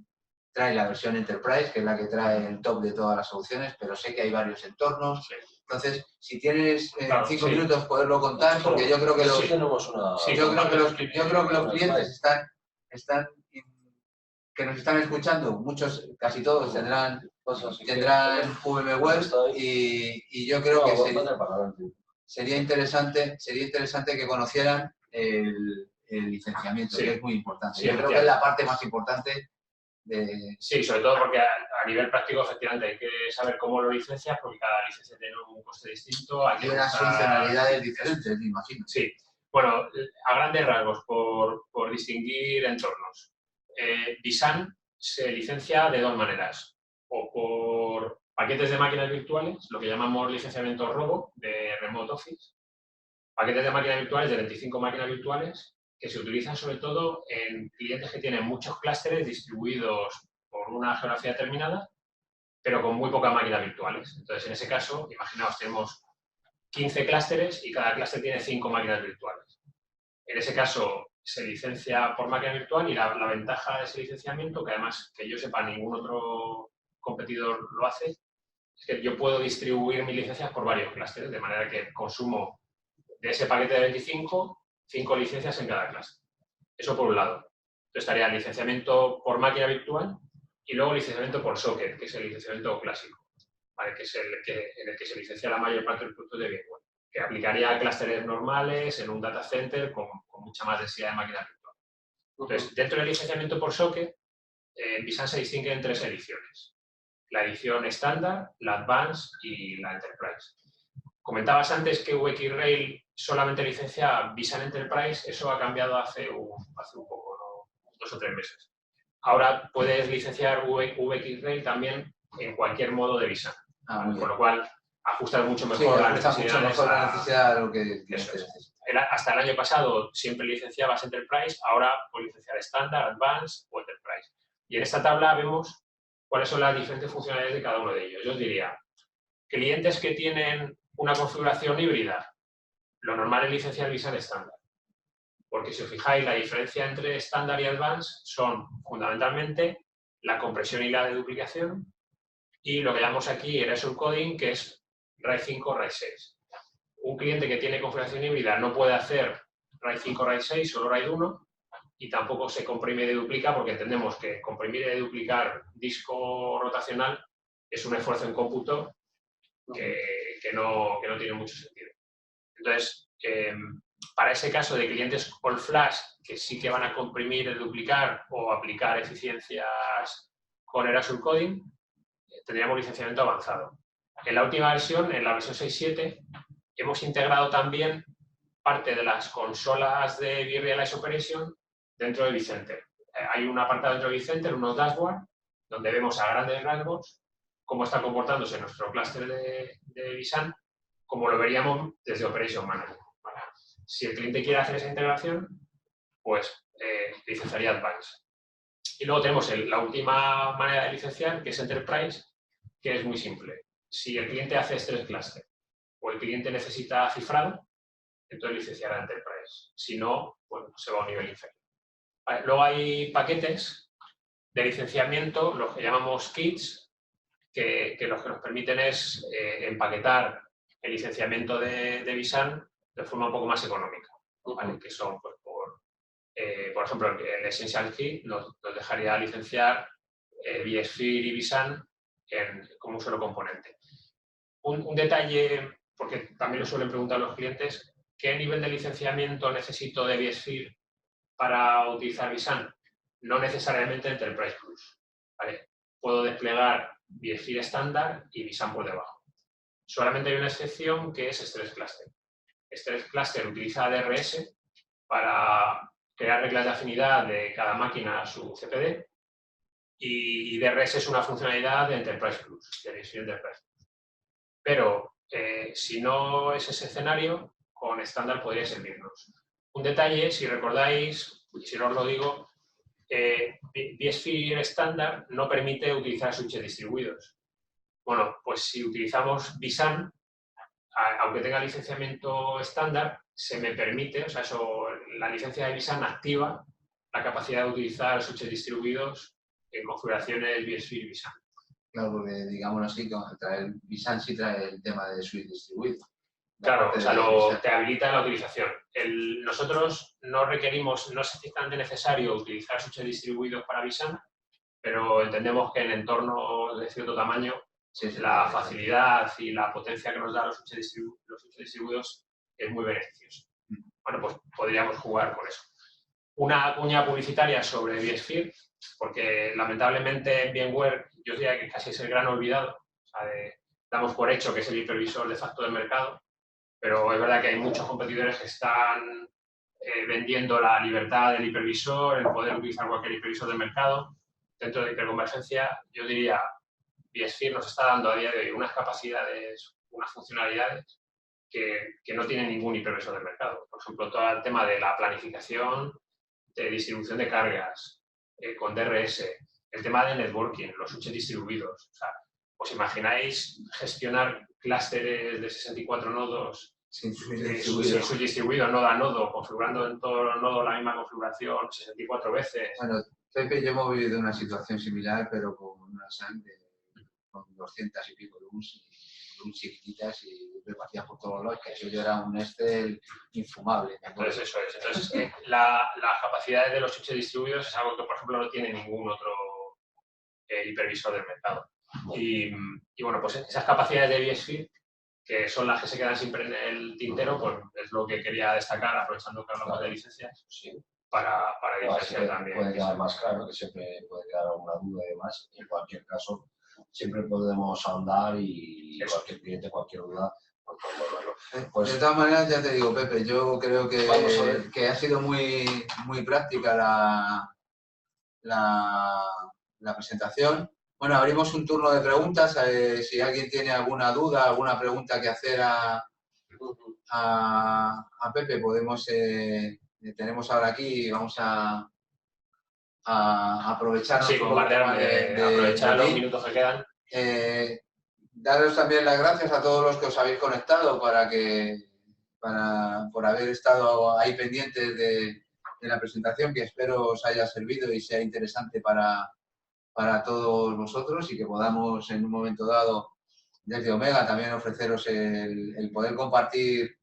trae la versión Enterprise, que es la que trae el top de todas las soluciones, pero sé que hay varios entornos. Entonces, si tienes 5 minutos poderlo contar, porque yo creo que los, yo creo que los clientes que nos están escuchando, muchos, casi todos tendrán VMware y yo creo que sería interesante que conocieran el licenciamiento, que es muy importante. Yo creo que es la parte más importante. Sí, sobre todo porque a nivel práctico, efectivamente, hay que saber cómo lo licencias, porque cada licencia tiene un coste distinto. Hay unas funcionalidades diferentes, me imagino. Sí. Bueno, a grandes rasgos, por distinguir entornos. Visan se licencia de dos maneras. O por paquetes de máquinas virtuales, lo que llamamos licenciamiento robo de Remote Office. Paquetes de máquinas virtuales, de 25 máquinas virtuales, que se utilizan sobre todo en clientes que tienen muchos clústeres distribuidos por una geografía determinada, pero con muy pocas máquinas virtuales. Entonces, en ese caso, imaginaos, tenemos 15 clústeres y cada clúster tiene 5 máquinas virtuales. En ese caso, se licencia por máquina virtual y la ventaja de ese licenciamiento, que además, que yo sepa, ningún otro competidor lo hace, es que yo puedo distribuir mis licencias por varios clústeres, de manera que consumo de ese paquete de 25, 5 licencias en cada clase. Eso por un lado. Entonces estaría licenciamiento por máquina virtual y luego licenciamiento por socket, que es el licenciamiento clásico, ¿vale? Que es en el que se licencia la mayor parte del producto de VMware, que aplicaría a clústeres normales en un data center con mucha más densidad de máquinas virtuales. Entonces, dentro del licenciamiento por socket, Visan se distingue en 3 ediciones. La edición estándar, la Advanced y la Enterprise. Comentabas antes que VX-Rail solamente licencia vSAN Enterprise. Eso ha cambiado hace un poco, ¿no? 2 o 3 meses. Ahora puedes licenciar VxRail también en cualquier modo de vSAN. Con lo cual, ajustas mucho mejor las necesidades. La necesidad a lo que necesitas. Hasta el año pasado siempre licenciabas Enterprise, ahora puedes licenciar Standard, Advanced o Enterprise. Y en esta tabla vemos cuáles son las diferentes funcionalidades de cada uno de ellos. Yo os diría, clientes que tienen una configuración híbrida, lo normal es licenciar vSAN estándar. Porque si os fijáis, la diferencia entre estándar y advanced son fundamentalmente la compresión y la deduplicación y lo que llamamos aquí erasure coding, que es RAID 5 RAID 6. Un cliente que tiene configuración híbrida no puede hacer RAID 5 RAID 6, solo RAID 1, y tampoco se comprime y deduplica porque entendemos que comprimir y deduplicar disco rotacional es un esfuerzo en cómputo que no tiene mucho sentido. Entonces, para ese caso de clientes all flash que sí que van a comprimir, deduplicar o aplicar eficiencias con erasure coding, tendríamos licenciamiento avanzado. En la última versión, en la versión 6.7, hemos integrado también parte de las consolas de vRealize Operation dentro de vCenter. Hay un apartado dentro de vCenter, unos dashboards, donde vemos a grandes rasgos cómo está comportándose nuestro clúster de vSAN, como lo veríamos desde Operation Manager. ¿Vale? Si el cliente quiere hacer esa integración, pues licenciaría Advanced. Y luego tenemos la última manera de licenciar, que es Enterprise, que es muy simple. Si el cliente hace estrés cluster o el cliente necesita cifrado, entonces licenciará Enterprise. Si no, pues se va a un nivel inferior. Vale, luego hay paquetes de licenciamiento, los que llamamos kits, que los que nos permiten es empaquetar el licenciamiento de vSAN de forma un poco más económica, ¿vale? Que son, pues, por ejemplo, el Essential Kit nos dejaría licenciar vSphere y vSAN como un solo componente. Un detalle, porque también lo suelen preguntar los clientes, ¿qué nivel de licenciamiento necesito de vSphere para utilizar vSAN? No necesariamente Enterprise Plus, ¿vale? Puedo desplegar vSphere estándar y vSAN por debajo. Solamente hay una excepción que es Stress Cluster. Stress Cluster utiliza DRS para crear reglas de afinidad de cada máquina a su CPD y DRS es una funcionalidad de Enterprise Plus, de vSphere Enterprise Plus. Pero si no es ese escenario, con estándar podría servirnos. Un detalle, si recordáis, y si no os lo digo, vSphere estándar no permite utilizar switches distribuidos. Bueno, pues si utilizamos vSAN, aunque tenga licenciamiento estándar, se me permite, o sea, la licencia de vSAN activa la capacidad de utilizar switches distribuidos en configuraciones vSphere y vSAN. Claro, porque digámoslo así, que trae el vSAN sí trae el tema de switch distribuido. Claro, o sea, te habilita la utilización. Nosotros no requerimos, no es estrictamente necesario utilizar switches distribuidos para vSAN, pero entendemos que en entornos de cierto tamaño, la facilidad y la potencia que nos da los switches distribuidos es muy beneficioso. Bueno, pues podríamos jugar con eso. Una cuña publicitaria sobre vSphere, porque lamentablemente en VMware yo diría que casi es el gran olvidado. O sea, damos por hecho que es el hipervisor de facto del mercado, pero es verdad que hay muchos competidores que están vendiendo la libertad del hipervisor, el poder utilizar cualquier hipervisor del mercado. Dentro de hiperconvergencia, yo diría, vSphere nos está dando a día de hoy unas capacidades, unas funcionalidades que no tiene ningún hipervisor del mercado. Por ejemplo, todo el tema de la planificación, de distribución de cargas, con DRS, el tema de networking, los switches distribuidos. O sea, ¿os imagináis gestionar clústeres de 64 nodos sin switch distribuido, nodo a nodo, configurando en todos los nodos la misma configuración 64 veces? Bueno, Pepe, yo hemos vivido una situación similar, pero con una SAN con 200 y pico LUNs chiquititas y repartidas por todos lados, que eso ya era un Excel infumable. Entonces, eso es. Entonces, las capacidades de los switches distribuidos es algo que, por ejemplo, no tiene ningún otro hipervisor del mercado. Y bueno, pues esas capacidades de vSphere, que son las que se quedan siempre en el tintero, pues es lo que quería destacar, aprovechando que hablamos de licencias, sí, para diferenciar también. Puede quedar más claro, que siempre puede quedar alguna duda y demás. En cualquier caso, siempre podemos ahondar y cualquier cliente, cualquier duda, Pues, de todas maneras, ya te digo, Pepe, yo creo que ha sido muy práctica la presentación. Bueno, abrimos un turno de preguntas. Si alguien tiene alguna duda, alguna pregunta que hacer a Pepe, podemos, tenemos ahora aquí, vamos a aprovecharnos sí, un poco más aprovechar los minutos que quedan. Daros también las gracias a todos los que os habéis conectado por haber estado ahí pendientes de la presentación, que espero os haya servido y sea interesante para todos vosotros y que podamos en un momento dado desde Omega también ofreceros el poder compartir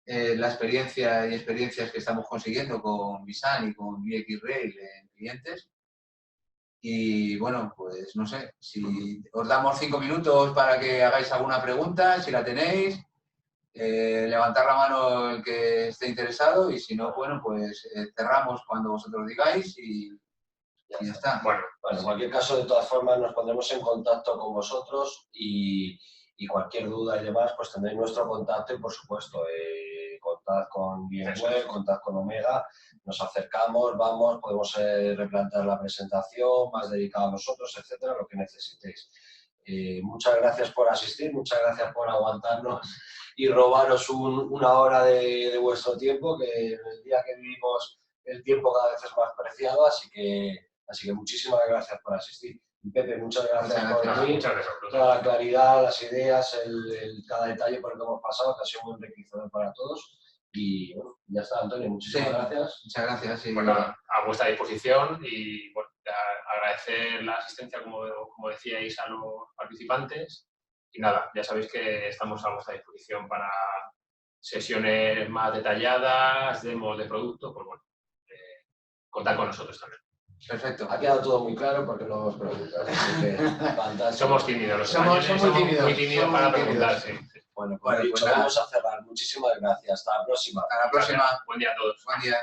la experiencia y experiencias que estamos consiguiendo con Visan y con VxRail en clientes. Y bueno, pues no sé, si os damos 5 minutos para que hagáis alguna pregunta, si la tenéis, levantar la mano el que esté interesado y si no, bueno, pues cerramos cuando vosotros digáis y ya está. Bueno, en cualquier caso, de todas formas, nos pondremos en contacto con vosotros y cualquier duda y demás, pues tendréis nuestro contacto y, por supuesto, contad con VMware, contad con Omega, nos acercamos, vamos, podemos replantear la presentación, más dedicada a nosotros, etcétera, lo que necesitéis. Muchas gracias por asistir, muchas gracias por aguantarnos y robaros una hora de vuestro tiempo, que en el día que vivimos el tiempo cada vez es más preciado, así que muchísimas gracias por asistir. Y Pepe, muchas gracias por venir, toda la claridad, las ideas, cada detalle por el que hemos pasado, que ha sido muy enriquecedor para todos. Y bueno, ya está, Antonio, muchísimas gracias. Muchas gracias. Sí. Bueno, a vuestra disposición y bueno, agradecer la asistencia, como decíais, a los participantes. Y nada, ya sabéis que estamos a vuestra disposición para sesiones más detalladas, demos de producto, pues bueno, contad con nosotros también. Perfecto. Ha quedado todo muy claro porque lo hemos preguntado. Somos tímidos, los somos muy tímidos para preguntar, sí. Bueno, pues vamos a cerrar. Muchísimas gracias. Hasta la próxima. Hasta la próxima. Buen día a todos. Buen día.